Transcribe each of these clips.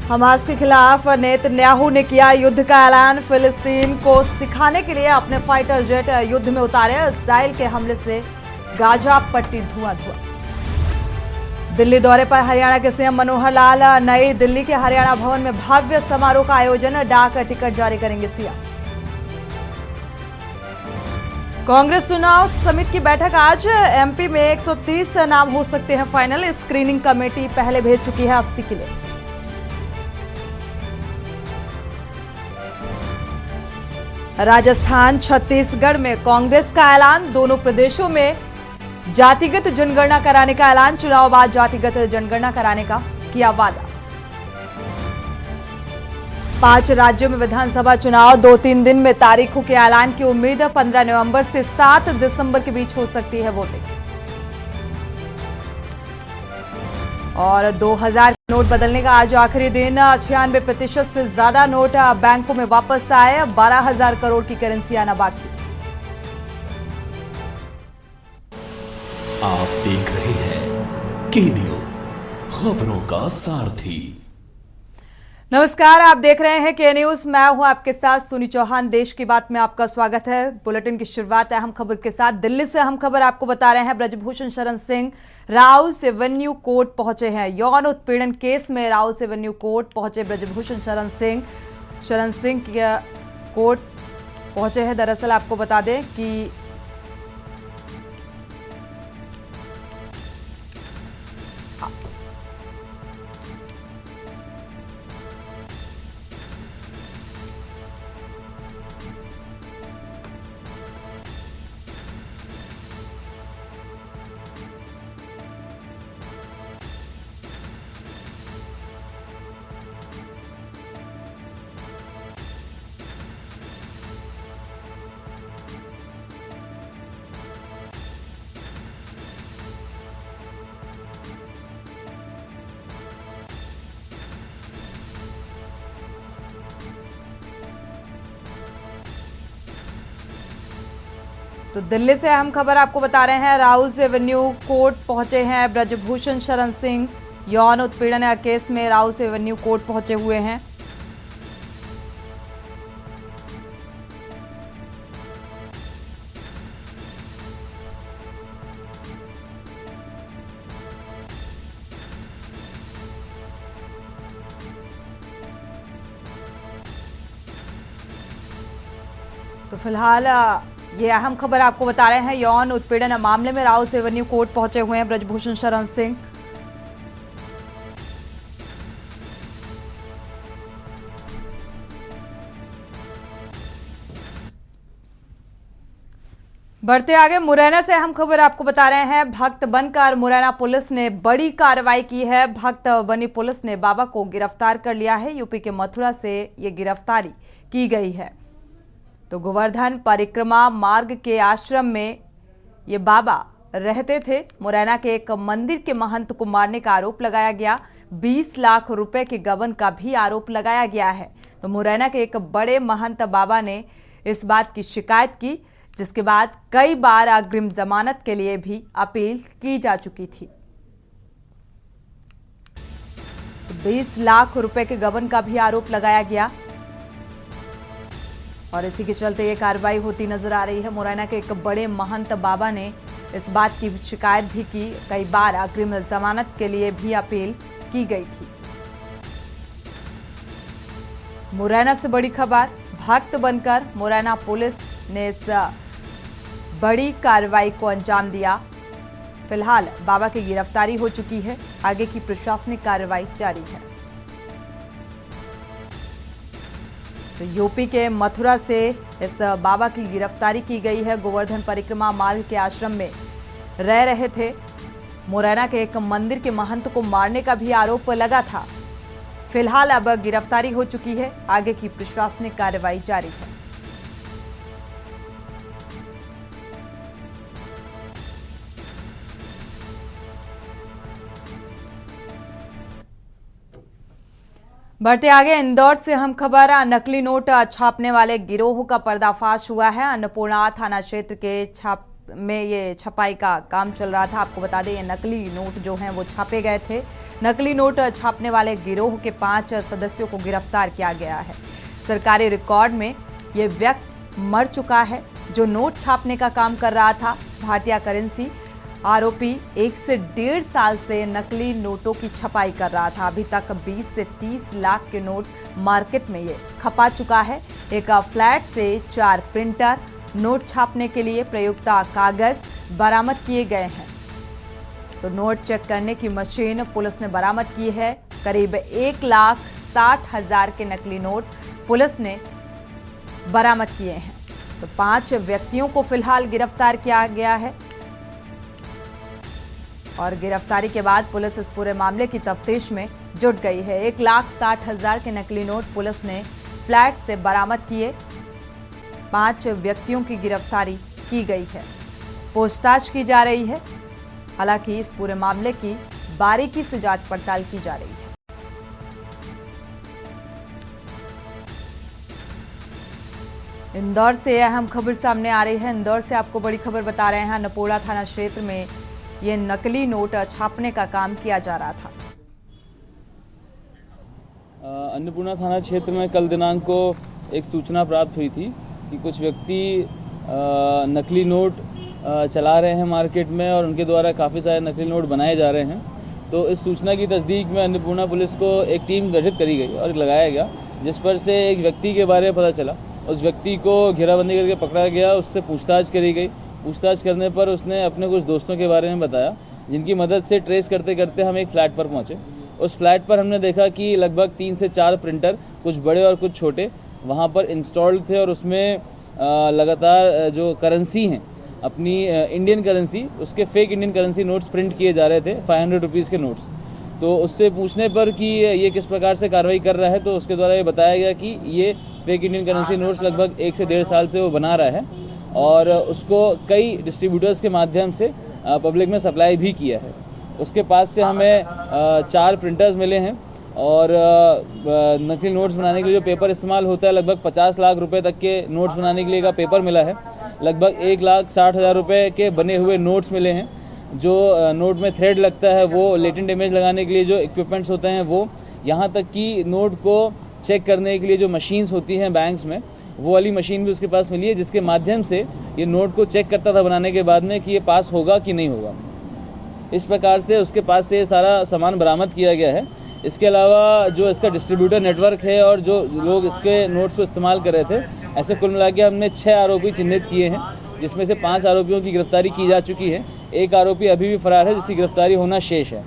Hamas के खिलाफ Netanyahu ने किया युद्ध का ऐलान। फिलिस्तीन को सिखाने के लिए अपने फाइटर जेट युद्ध में उतारे। इस्राइल के हमले से गाजा पट्टी धुआं-धुआं। दिल्ली दौरे पर हरियाणा के सीएम मनोहर लाल। नई दिल्ली के हरियाणा भवन में भव्य समारोह का आयोजन। डाक टिकट जारी करेंगे सीएम। कांग्रेस चुनाव समिति की बैठक आज। एमपी में 130 नाम हो सकते हैं फाइनल। स्क्रीनिंग कमेटी पहले भेज चुकी है 80 की लिस्ट। राजस्थान छत्तीसगढ़ में कांग्रेस का ऐलान। दोनों प्रदेशों में जातिगत जनगणना कराने का ऐलान। चुनाव बाद जातिगत जनगणना कराने का किया वादा। 5 राज्यों में विधानसभा चुनाव 2-3 दिन में तारीखों के ऐलान की उम्मीद। 15 नवंबर से 7 दिसंबर के बीच हो सकती है वोटिंग। और 2000 नोट बदलने का आज आखिरी दिन। 96% से ज्यादा नोट बैंकों में वापस आए। 12,000 करोड़ की करेंसी आना बाकी। आप देख रहे हैं के न्यूज, खबरों का सारथी। नमस्कार, आप देख रहे हैं के न्यूज। मैं हूं आपके साथ सुनी चौहान। देश की बात में आपका स्वागत है। बुलेटिन की शुरुआत अहम खबर के साथ। दिल्ली से अहम खबर आपको बता रहे हैं। Brijbhushan Sharan Singh Rouse Avenue court पहुंचे हैं। यौन उत्पीड़न केस में राउस एवेन्यू कोर्ट पहुंचे ब्रजभूषण शरण सिंह कोर्ट पहुंचे हैं। दरअसल आपको बता दें कि तो दिल्ली से अहम खबर आपको बता रहे हैं। राउस एवेन्यू कोर्ट पहुंचे हैं ब्रजभूषण शरण सिंह। यौन उत्पीड़न केस में राउस एवेन्यू कोर्ट पहुंचे हुए हैं। तो फिलहाल ये अहम खबर आपको बता रहे हैं। यौन उत्पीड़न मामले में राउस एवेन्यू कोर्ट पहुंचे हुए हैं ब्रजभूषण शरण सिंह। बढ़ते आगे, मुरैना से अहम खबर आपको बता रहे हैं। भक्त बनकर मुरैना पुलिस ने बड़ी कार्रवाई की है। भक्त बनी पुलिस ने बाबा को गिरफ्तार कर लिया है। यूपी के मथुरा से ये गिरफ्तारी की गई है। तो गोवर्धन परिक्रमा मार्ग के आश्रम में ये बाबा रहते थे। मुरैना के एक मंदिर के महंत को मारने का आरोप लगाया गया। 20 लाख रुपए के गबन का भी आरोप लगाया गया है। तो मुरैना के एक बड़े महंत बाबा ने इस बात की शिकायत की, जिसके बाद कई बार अग्रिम जमानत के लिए भी अपील की जा चुकी थी। तो 20 लाख रुपए के गबन का भी आरोप लगाया गया और इसी के चलते ये कार्रवाई होती नजर आ रही है। मुरैना के एक बड़े महंत बाबा ने इस बात की शिकायत भी की। कई बार अग्रिम जमानत के लिए भी अपील की गई थी। मुरैना से बड़ी खबर। भक्त बनकर मुरैना पुलिस ने इस बड़ी कार्रवाई को अंजाम दिया। फिलहाल बाबा की गिरफ्तारी हो चुकी है। आगे की प्रशासनिक कार्रवाई जारी है। तो यूपी के मथुरा से इस बाबा की गिरफ्तारी की गई है। गोवर्धन परिक्रमा मार्ग के आश्रम में रह रहे थे। मुरैना के एक मंदिर के महंत को मारने का भी आरोप लगा था। फिलहाल अब गिरफ्तारी हो चुकी है। आगे की प्रशासनिक कार्रवाई जारी है। बढ़ते आगे, इंदौर से हम खबर। नकली नोट छापने वाले गिरोह का पर्दाफाश हुआ है। अन्नपूर्णा थाना क्षेत्र के ये छपाई का काम चल रहा था। आपको बता दें, ये नकली नोट जो हैं वो छापे गए थे। नकली नोट छापने वाले गिरोह के 5 सदस्यों को गिरफ्तार किया गया है। सरकारी रिकॉर्ड में ये व्यक्ति मर चुका है जो नोट छापने का काम कर रहा था। भारतीय करेंसी आरोपी 1 से 1.5 साल से नकली नोटों की छपाई कर रहा था। अभी तक 20 से 30 लाख के नोट मार्केट में ये खपा चुका है। एक फ्लैट से 4 प्रिंटर, नोट छापने के लिए प्रयुक्त कागज बरामद किए गए हैं। तो नोट चेक करने की मशीन पुलिस ने बरामद की है। करीब 1,60,000 के नकली नोट पुलिस ने बरामद किए हैं। तो 5 व्यक्तियों को फिलहाल गिरफ्तार किया गया है और गिरफ्तारी के बाद पुलिस इस पूरे मामले की तफ्तीश में जुट गई है। 1,60,000 के नकली नोट पुलिस ने फ्लैट से बरामद किए। 5 व्यक्तियों की गिरफ्तारी की गई है, पूछताछ की जा रही है। हालांकि इस पूरे मामले की बारीकी से जांच पड़ताल की जा रही है। इंदौर से अहम खबर सामने आ रही है। इंदौर से आपको बड़ी खबर बता रहे हैं। अन्नपूर्णा थाना क्षेत्र में ये नकली नोट छापने का काम किया जा रहा था। अन्नपूर्णा थाना क्षेत्र में कल दिनांक को एक सूचना प्राप्त हुई थी कि कुछ व्यक्ति नकली नोट चला रहे हैं मार्केट में और उनके द्वारा काफ़ी सारे नकली नोट बनाए जा रहे हैं। तो इस सूचना की तस्दीक में अन्नपूर्णा पुलिस को एक टीम गठित करी गई और लगाया गया, जिस पर से एक व्यक्ति के बारे में पता चला। उस व्यक्ति को घेराबंदी करके पकड़ा गया, उससे पूछताछ करी गई। पूछताछ करने पर उसने अपने कुछ दोस्तों के बारे में बताया, जिनकी मदद से ट्रेस करते करते हम एक फ्लैट पर पहुंचे। उस फ्लैट पर हमने देखा कि लगभग 3 से 4 प्रिंटर, कुछ बड़े और कुछ छोटे, वहां पर इंस्टॉल्ड थे और उसमें लगातार जो करेंसी हैं अपनी इंडियन करेंसी, उसके fake Indian currency notes print किए जा रहे थे, 500 रुपीज़ के नोट्स। तो उससे पूछने पर कि ये किस प्रकार से कार्रवाई कर रहा है, तो उसके द्वारा ये बताया गया कि ये फेक इंडियन करेंसी नोट्स लगभग 1 से 1.5 साल से वो बना रहा है और उसको कई डिस्ट्रीब्यूटर्स के माध्यम से पब्लिक में सप्लाई भी किया है। उसके पास से हमें 4 प्रिंटर्स मिले हैं और नकली नोट्स बनाने के लिए जो पेपर इस्तेमाल होता है, लगभग 50 लाख रुपए तक के नोट्स बनाने के लिए का पेपर मिला है। लगभग 1,60,000 रुपए के बने हुए नोट्स मिले हैं। जो नोट में थ्रेड लगता है वो, लेटेंट इमेज लगाने के लिए जो इक्विपमेंट्स होते हैं वो, यहाँ तक कि नोट को चेक करने के लिए जो मशीन्स होती हैं बैंक्स में, वो वाली मशीन भी उसके पास मिली है, जिसके माध्यम से ये नोट को चेक करता था बनाने के बाद में कि ये पास होगा कि नहीं होगा। इस प्रकार से उसके पास से सारा सामान बरामद किया गया है। इसके अलावा जो इसका डिस्ट्रीब्यूटर नेटवर्क है और जो लोग इसके नोट्स को इस्तेमाल कर रहे थे, ऐसे कुल मिला के हमने 6 आरोपी चिन्हित किए हैं, जिसमें से 5 आरोपियों की गिरफ्तारी की जा चुकी है। एक आरोपी अभी भी फरार है, जिसकी गिरफ्तारी होना शेष है।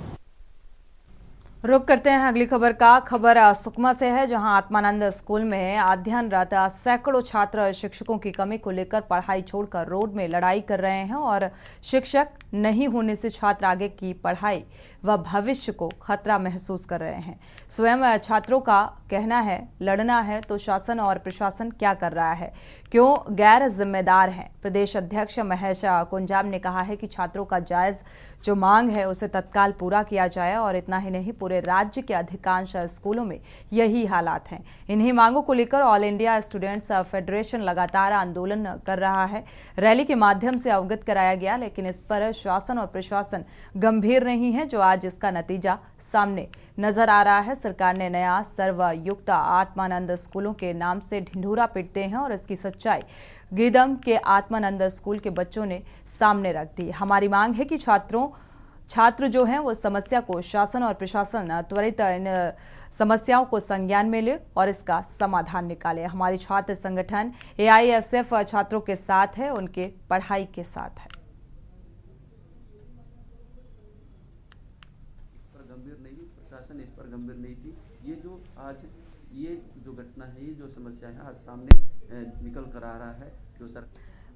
रुक करते हैं अगली खबर का। खबर सुकमा से है, जहां आत्मानंद स्कूल में अध्ययनरत सैकड़ों छात्र शिक्षकों की कमी को लेकर पढ़ाई छोड़कर रोड में लड़ाई कर रहे हैं और शिक्षक नहीं होने से छात्र आगे की पढ़ाई व भविष्य को खतरा महसूस कर रहे हैं। स्वयं छात्रों का कहना है, लड़ना है तो शासन और प्रशासन क्या कर रहा है, क्यों गैर जिम्मेदार हैं। प्रदेश अध्यक्ष महेश कुंजाम ने कहा है कि छात्रों का जायज जो मांग है उसे तत्काल पूरा किया जाए और इतना ही नहीं, पूरे राज्य के अधिकांश स्कूलों में यही हालात हैं। इन्हीं मांगों को लेकर ऑल इंडिया स्टूडेंट्स फेडरेशन लगातार आंदोलन कर रहा है। रैली के माध्यम से अवगत कराया गया, लेकिन इस पर शासन और प्रशासन गंभीर नहीं है, जो आज इसका नतीजा सामने नजर आ रहा है। सरकार ने नया सर्वयुक्त आत्मानंद स्कूलों के नाम से ढिंढोरा पीटते हैं और इसकी सच्चाई गीदम के आत्मानंद स्कूल के बच्चों ने सामने रख दी। हमारी मांग है कि छात्र जो हैं वो समस्या को शासन और प्रशासन त्वरित इन समस्याओं को संज्ञान में ले और इसका समाधान निकाले। हमारी छात्र संगठन AISF छात्रों के साथ है, उनके पढ़ाई के साथ है। गंभीर नहीं, प्रशासन इस पर गंभीर नहीं थी। ये जो आज ये जो घटना है, ये जो समस्या है आज सामने निकल कर आ रहा है। जो सर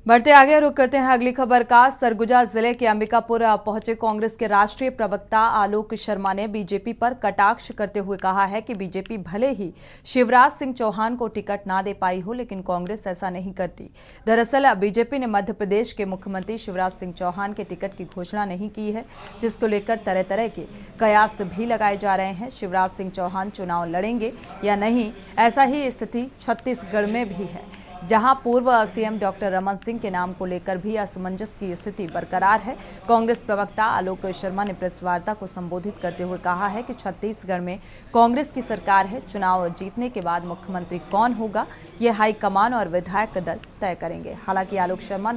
बढ़ते आगे रुक करते हैं अगली खबर का। सरगुजा जिले के अंबिकापुर पहुंचे कांग्रेस के राष्ट्रीय प्रवक्ता आलोक शर्मा ने बीजेपी पर कटाक्ष करते हुए कहा है कि बीजेपी भले ही शिवराज सिंह चौहान को टिकट ना दे पाई हो, लेकिन कांग्रेस ऐसा नहीं करती। दरअसल बीजेपी ने मध्य प्रदेश के मुख्यमंत्री शिवराज सिंह चौहान के टिकट की घोषणा नहीं की है, जिसको लेकर तरह तरह के कयास भी लगाए जा रहे हैं। शिवराज सिंह चौहान चुनाव लड़ेंगे या नहीं, ऐसा ही स्थिति छत्तीसगढ़ में भी है। जहां पूर्व सीएम डॉक्टर रमन सिंह के नाम को लेकर भी असमंजस की स्थिति बरकरार है। कांग्रेस प्रवक्ता आलोक शर्मा ने प्रेस वार्ता को संबोधित करते हुए कहा है कि छत्तीसगढ़ में कांग्रेस की सरकार है। चुनाव जीतने के बाद मुख्यमंत्री कौन होगा, ये हाईकमान और विधायक दल तय करेंगे। हालांकि आलोक शर्मा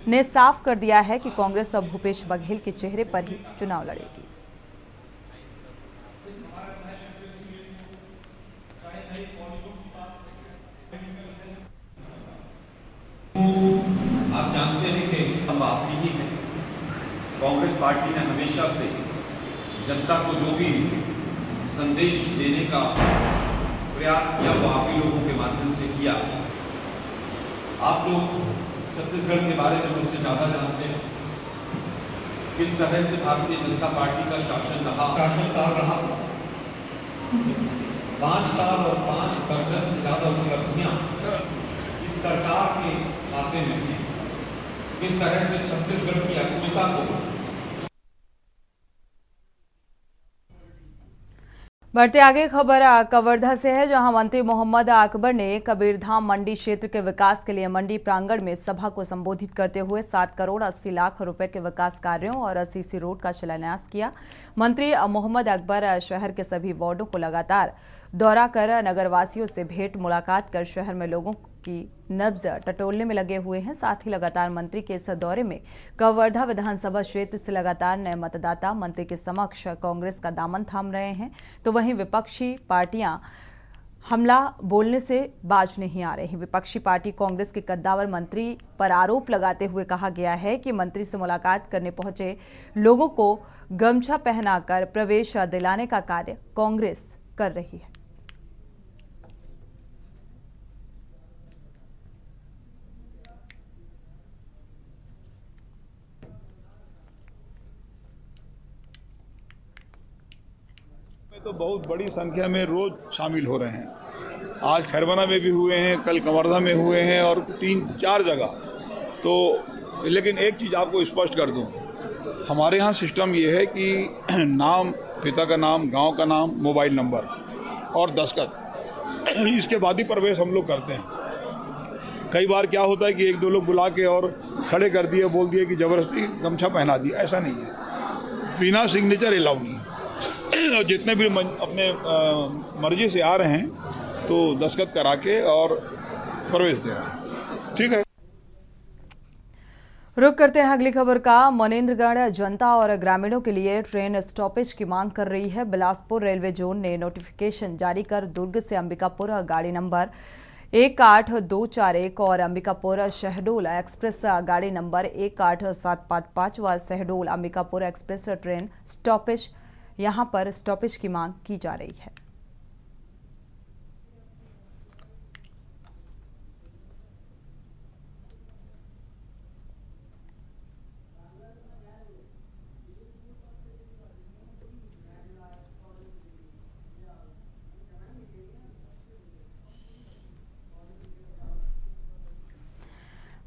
ने साफ कर दिया है कि कांग्रेस अब भूपेश बघेल के चेहरे पर ही चुनाव लड़ेगी। आप जानते हैं कि हम आप ही हैं। कांग्रेस पार्टी ने हमेशा से जनता को जो भी संदेश देने का प्रयास किया वो आप ही लोगों के माध्यम से किया। आप लोग छत्तीसगढ़ के बारे में मुझसे ज़्यादा जानते हैं, किस तरह से भारतीय जनता पार्टी का शासनकाल रहा। 5 साल और 5 दर्जन से ज़्यादा उपलब्धियाँ इस सरकार के खाते में हैं। किस तरह से छत्तीसगढ़ की अस्मिता को बढ़ते आगे खबर कवर्धा से है, जहां मंत्री मोहम्मद अकबर ने कबीरधाम मंडी क्षेत्र के विकास के लिए मंडी प्रांगण में सभा को संबोधित करते हुए 7 करोड़ 80 लाख रुपए के विकास कार्यों और सीसी रोड का शिलान्यास किया। मंत्री मोहम्मद अकबर शहर के सभी वार्डों को लगातार दौरा कर नगरवासियों से भेंट मुलाकात कर शहर में लोगों की नब्ज टटोलने में लगे हुए हैं। साथ ही लगातार मंत्री के इस दौरे में कवर्धा विधानसभा क्षेत्र से लगातार नए मतदाता मंत्री के समक्ष कांग्रेस का दामन थाम रहे हैं, तो वहीं विपक्षी पार्टियां हमला बोलने से बाज नहीं आ रही। विपक्षी पार्टी कांग्रेस के कद्दावर मंत्री पर आरोप लगाते हुए कहा गया है कि मंत्री से मुलाकात करने पहुंचे लोगों को गमछा पहनाकर प्रवेश दिलाने का कार्य कांग्रेस कर रही है। तो बहुत बड़ी संख्या में रोज शामिल हो रहे हैं। आज खैरबना में भी हुए हैं, कल कवर्धा में हुए हैं और 3-4 जगह। तो लेकिन एक चीज़ आपको स्पष्ट कर दूं, हमारे यहाँ सिस्टम ये है कि नाम, पिता का नाम, गांव का नाम, मोबाइल नंबर और दस्तखत, इसके बाद ही प्रवेश हम लोग करते हैं। कई बार क्या होता है कि 1-2 लोग बुला के और खड़े कर दिए, बोल दिए कि ज़बरदस्ती गमछा पहना दिया। ऐसा नहीं है, बिना सिग्नेचर अलाउ नहीं। और जितने भी अपने मर्जी से आ रहे हैं तो दस्तखत करा के और प्रवेश दे रहे हैं। ठीक है। रुक करते हैं अगली खबर का। मनेंद्रगढ़ जनता और ग्रामीणों के लिए ट्रेन स्टॉपेज की मांग कर रही है। बिलासपुर रेलवे जोन ने नोटिफिकेशन जारी कर दुर्ग से अंबिकापुर गाड़ी नंबर 18241 और अंबिकापुर शहडोल एक्सप्रेस गाड़ी नंबर 18755 व Shahdol Ambikapur express train stoppage, यहां पर स्टॉपेज की मांग की जा रही है।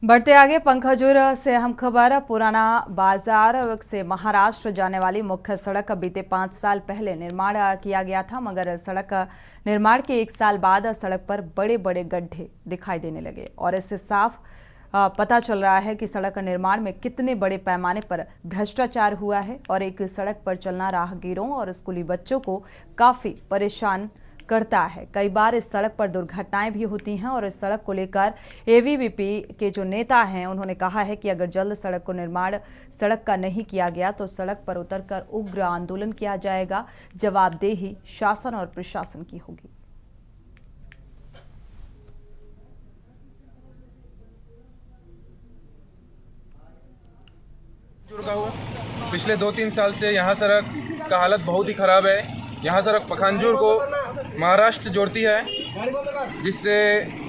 बढ़ते आगे पंखाजुर से अहम खबर। पुराना बाजार से महाराष्ट्र जाने वाली मुख्य सड़क बीते 5 साल पहले निर्माण किया गया था, मगर सड़क निर्माण के 1 साल बाद सड़क पर बड़े बड़े गड्ढे दिखाई देने लगे और इससे साफ पता चल रहा है कि सड़क निर्माण में कितने बड़े पैमाने पर भ्रष्टाचार हुआ है और एक सड़क पर चलना राहगीरों और स्कूली बच्चों को काफी परेशान करता है। कई बार इस सड़क पर दुर्घटनाएं भी होती हैं और इस सड़क को लेकर एबीवीपी के जो नेता हैं उन्होंने कहा है कि अगर जल्द सड़क को निर्माण सड़क का नहीं किया गया तो सड़क पर उतरकर उग्र आंदोलन किया जाएगा। जवाबदेही शासन और प्रशासन की होगी। पिछले 2-3 साल से यहाँ सड़क का हालत बहुत ही ख़राब है। यहाँ सड़क पखानजूर को महाराष्ट्र जोड़ती है, जिससे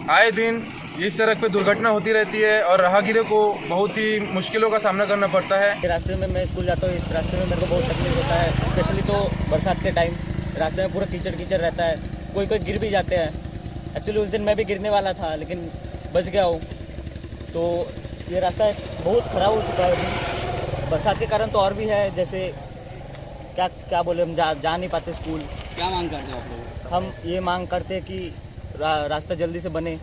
आए दिन इस सड़क पे दुर्घटना होती रहती है और राहगीरों को बहुत ही मुश्किलों का सामना करना पड़ता है। रास्ते में मैं स्कूल जाता हूँ, इस रास्ते में मेरे को बहुत तकलीफ होता है, स्पेशली तो बरसात के टाइम रास्ते में पूरा कीचड़ कीचड़ रहता है, कोई कोई गिर भी जाते हैं। एक्चुअली उस दिन मैं भी गिरने वाला था लेकिन बच गया हूँ। तो ये रास्ता बहुत ख़राब हो चुका है बरसात के कारण। तो और भी है, जैसे क्या बोले, हम जा नहीं पाते स्कूल। क्या मांग करते हो आप लोग? हम ये मांग करते हैं कि रास्ता जल्दी से बने।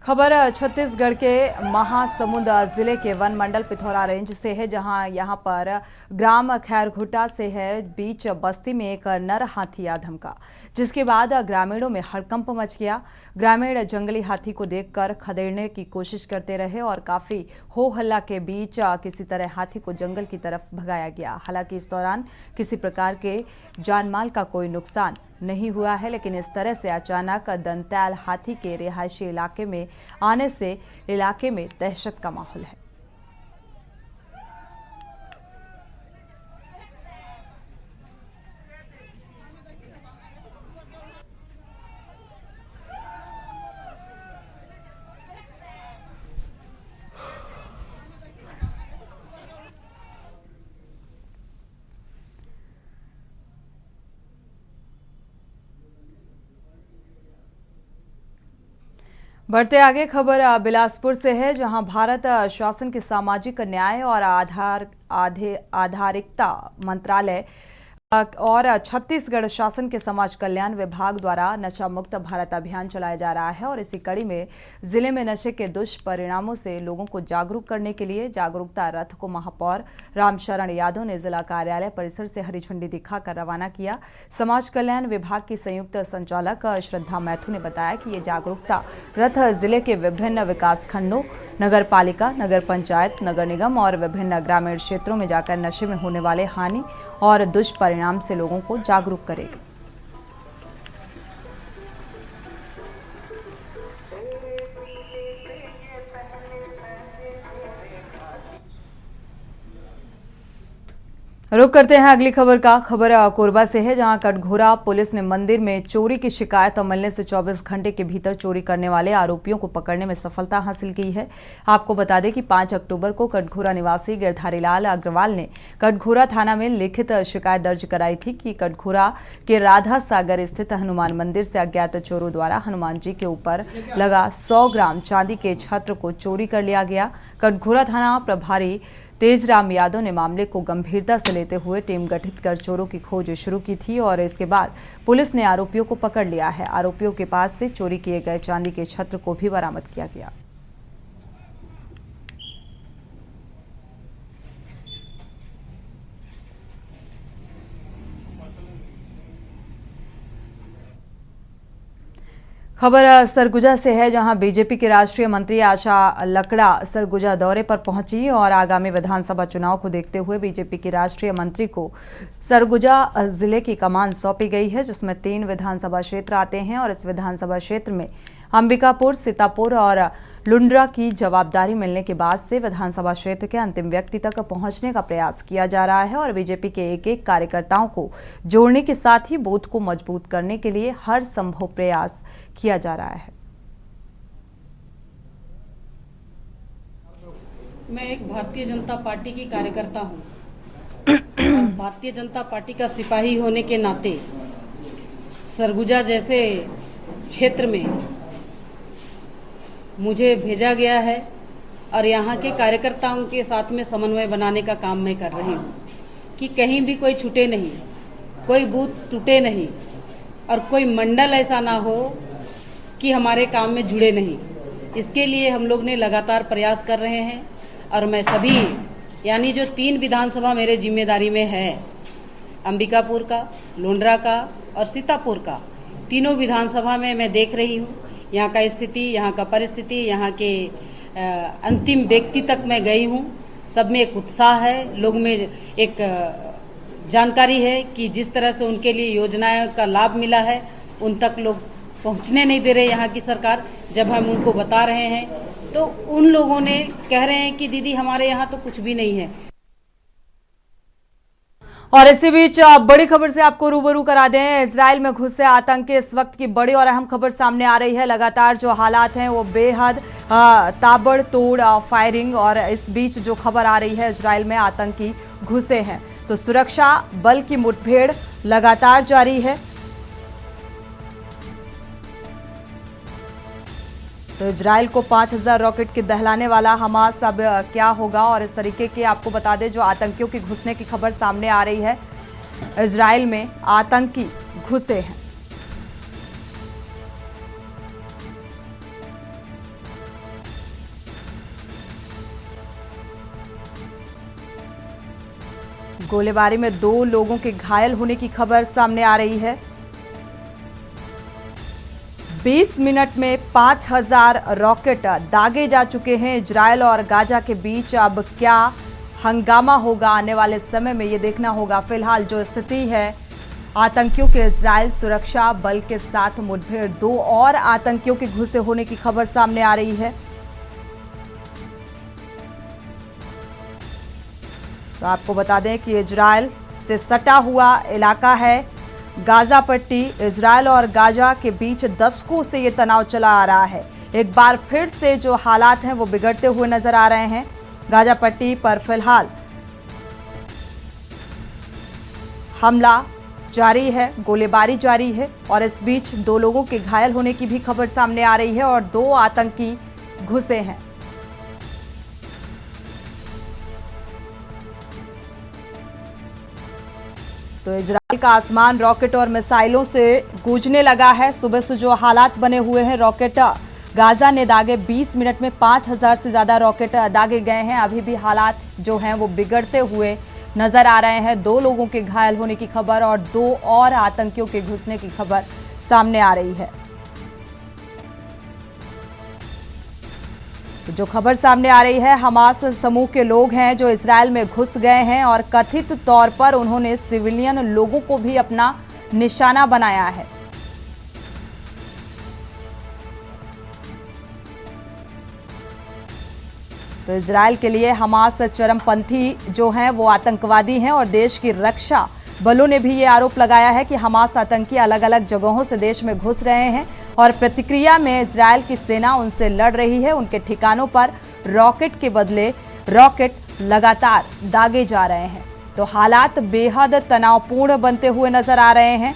खबर छत्तीसगढ़ के महासमुंद जिले के वन मंडल पिथौरा रेंज से है, जहां यहां पर ग्राम खैरघुटा से है बीच बस्ती में एक नर हाथी आ धमका, जिसके बाद ग्रामीणों में हड़कंप मच गया। ग्रामीण जंगली हाथी को देखकर खदेड़ने की कोशिश करते रहे और काफी हो हल्ला के बीच किसी तरह हाथी को जंगल की तरफ भगाया गया। हालांकि इस दौरान किसी प्रकार के जानमाल का कोई नुकसान नहीं हुआ है, लेकिन इस तरह से अचानक दंतैल हाथी के रिहायशी इलाके में आने से इलाके में दहशत का माहौल है। बढ़ते आगे, खबर बिलासपुर से है, जहां भारत शासन के सामाजिक न्याय और आधारिकता मंत्रालय और छत्तीसगढ़ शासन के समाज कल्याण विभाग द्वारा नशा मुक्त भारत अभियान चलाया जा रहा है। और इसी कड़ी में जिले में नशे के दुष्परिणामों से लोगों को जागरूक करने के लिए जागरूकता रथ को महापौर रामशरण यादव ने जिला कार्यालय परिसर से हरी झंडी दिखाकर रवाना किया। समाज कल्याण विभाग की संयुक्त संचालक श्रद्धा मैथुर ने बताया कि ये जागरूकता रथ जिले के विभिन्न विकास खंडों, नगर पालिका, नगर पंचायत, नगर निगम और विभिन्न ग्रामीण क्षेत्रों में जाकर नशे में होने वाले हानि और दुष्परिणाम से लोगों को जागरूक करेगा। रुक करते हैं अगली खबर का। खबर कोरबा से है, जहां कटघोरा पुलिस ने मंदिर में चोरी की शिकायत मिलने से 24 घंटे के भीतर चोरी करने वाले आरोपियों को पकड़ने में सफलता हासिल की है। आपको बता दें कि 5 अक्टूबर को कटघोरा निवासी गिरधारी लाल अग्रवाल ने कटघोरा थाना में लिखित शिकायत दर्ज कराई थी कि कटघोरा के राधा सागर स्थित हनुमान मंदिर से अज्ञात चोरों द्वारा हनुमान जी के ऊपर लगा 100 ग्राम चांदी के छत्र को चोरी कर लिया गया। कटघोरा थाना प्रभारी तेजराम यादव ने मामले को गंभीरता से लेते हुए टीम गठित कर चोरों की खोज शुरू की थी और इसके बाद पुलिस ने आरोपियों को पकड़ लिया है। आरोपियों के पास से चोरी किए गए चांदी के छत्र को भी बरामद किया गया। खबर सरगुजा से है, जहां बीजेपी के राष्ट्रीय मंत्री आशा लकड़ा सरगुजा दौरे पर पहुंची और आगामी विधानसभा चुनाव को देखते हुए बीजेपी के राष्ट्रीय मंत्री को सरगुजा जिले की कमान सौंपी गई है, जिसमें 3 विधानसभा क्षेत्र आते हैं और इस विधानसभा क्षेत्र में अंबिकापुर, सीतापुर और लुंड्रा की जवाबदारी मिलने के बाद से विधानसभा क्षेत्र के अंतिम व्यक्ति तक पहुंचने का प्रयास किया जा रहा है और बीजेपी के एक कार्यकर्ताओं को जोड़ने के साथ ही बूथ को मजबूत करने के लिए हर संभव प्रयास किया जा रहा है। मैं एक भारतीय जनता पार्टी की कार्यकर्ता हूं और भारतीय जनता पार्टी का सिपाही होने के नाते सरगुजा जैसे क्षेत्र में मुझे भेजा गया है और यहाँ के कार्यकर्ताओं के साथ में समन्वय बनाने का काम मैं कर रही हूँ कि कहीं भी कोई छूटे नहीं, कोई बूथ टूटे नहीं और कोई मंडल ऐसा ना हो कि हमारे काम में जुड़े नहीं। इसके लिए हम लोग ने लगातार प्रयास कर रहे हैं और मैं सभी यानी जो 3 विधानसभा मेरे जिम्मेदारी में है, अंबिकापुर का, लुंड्रा का और सीतापुर का, तीनों विधानसभा में मैं देख रही हूँ यहाँ का स्थिति, यहाँ का परिस्थिति, यहाँ के अंतिम व्यक्ति तक मैं गई हूँ। सब में एक उत्साह है, लोग में एक जानकारी है कि जिस तरह से उनके लिए योजनाओं का लाभ मिला है उन तक लोग पहुँचने नहीं दे रहे यहाँ की सरकार। जब हम उनको बता रहे हैं तो उन लोगों ने कह रहे हैं कि दीदी हमारे यहाँ तो कुछ भी नहीं है। और इसी बीच बड़ी खबर से आपको रूबरू करा दें, इजराइल में घुसे आतंकी इस वक्त की बड़ी और अहम खबर सामने आ रही है। लगातार जो हालात हैं वो बेहद ताबड़तोड़ फायरिंग और इस बीच जो खबर आ रही है इजराइल में आतंकी घुसे हैं, तो सुरक्षा बल की मुठभेड़ लगातार जारी है। तो इजराइल को 5000 रॉकेट की दहलाने वाला हमास अब क्या होगा, और इस तरीके के आपको बता दें जो आतंकियों की घुसने की खबर सामने आ रही है, इजराइल में आतंकी घुसे हैं। गोलीबारी में 2 लोगों के घायल होने की खबर सामने आ रही है। 20 मिनट में 5000 रॉकेट दागे जा चुके हैं। इजरायल और गाजा के बीच अब क्या हंगामा होगा आने वाले समय में, ये देखना होगा। फिलहाल जो स्थिति है, आतंकियों के इजरायल सुरक्षा बल के साथ मुठभेड़, 2 और आतंकियों के घुसे होने की खबर सामने आ रही है। तो आपको बता दें कि इजरायल से सटा हुआ इलाका है गाजा पट्टी। इजरायल और गाजा के बीच दशकों से ये तनाव चला आ रहा है। एक बार फिर से जो हालात हैं वो बिगड़ते हुए नजर आ रहे हैं। गाजा पट्टी पर फिलहाल हमला जारी है, गोलीबारी जारी है और इस बीच 2 लोगों के घायल होने की भी खबर सामने आ रही है और 2 आतंकी घुसे हैं। तो इजरायल का आसमान रॉकेट और मिसाइलों से गूंजने लगा है। सुबह से जो हालात बने हुए हैं, रॉकेट गाजा ने दागे। 20 मिनट में 5000 से ज्यादा रॉकेट दागे गए हैं। अभी भी हालात जो हैं वो बिगड़ते हुए नजर आ रहे हैं। 2 लोगों के घायल होने की खबर और 2 और आतंकियों के घुसने की खबर सामने आ रही है। जो खबर सामने आ रही है, हमास समूह के लोग हैं जो इजरायल में घुस गए हैं और कथित तौर पर उन्होंने सिविलियन लोगों को भी अपना निशाना बनाया है। तो इजरायल के लिए हमास चरमपंथी जो हैं वो आतंकवादी हैं और देश की रक्षा बलों ने भी ये आरोप लगाया है कि हमास आतंकी अलग अलग जगहों से देश में घुस रहे हैं और प्रतिक्रिया में इजरायल की सेना उनसे लड़ रही है। उनके ठिकानों पर रॉकेट के बदले रॉकेट लगातार दागे जा रहे हैं। तो हालात बेहद तनावपूर्ण बनते हुए नजर आ रहे हैं।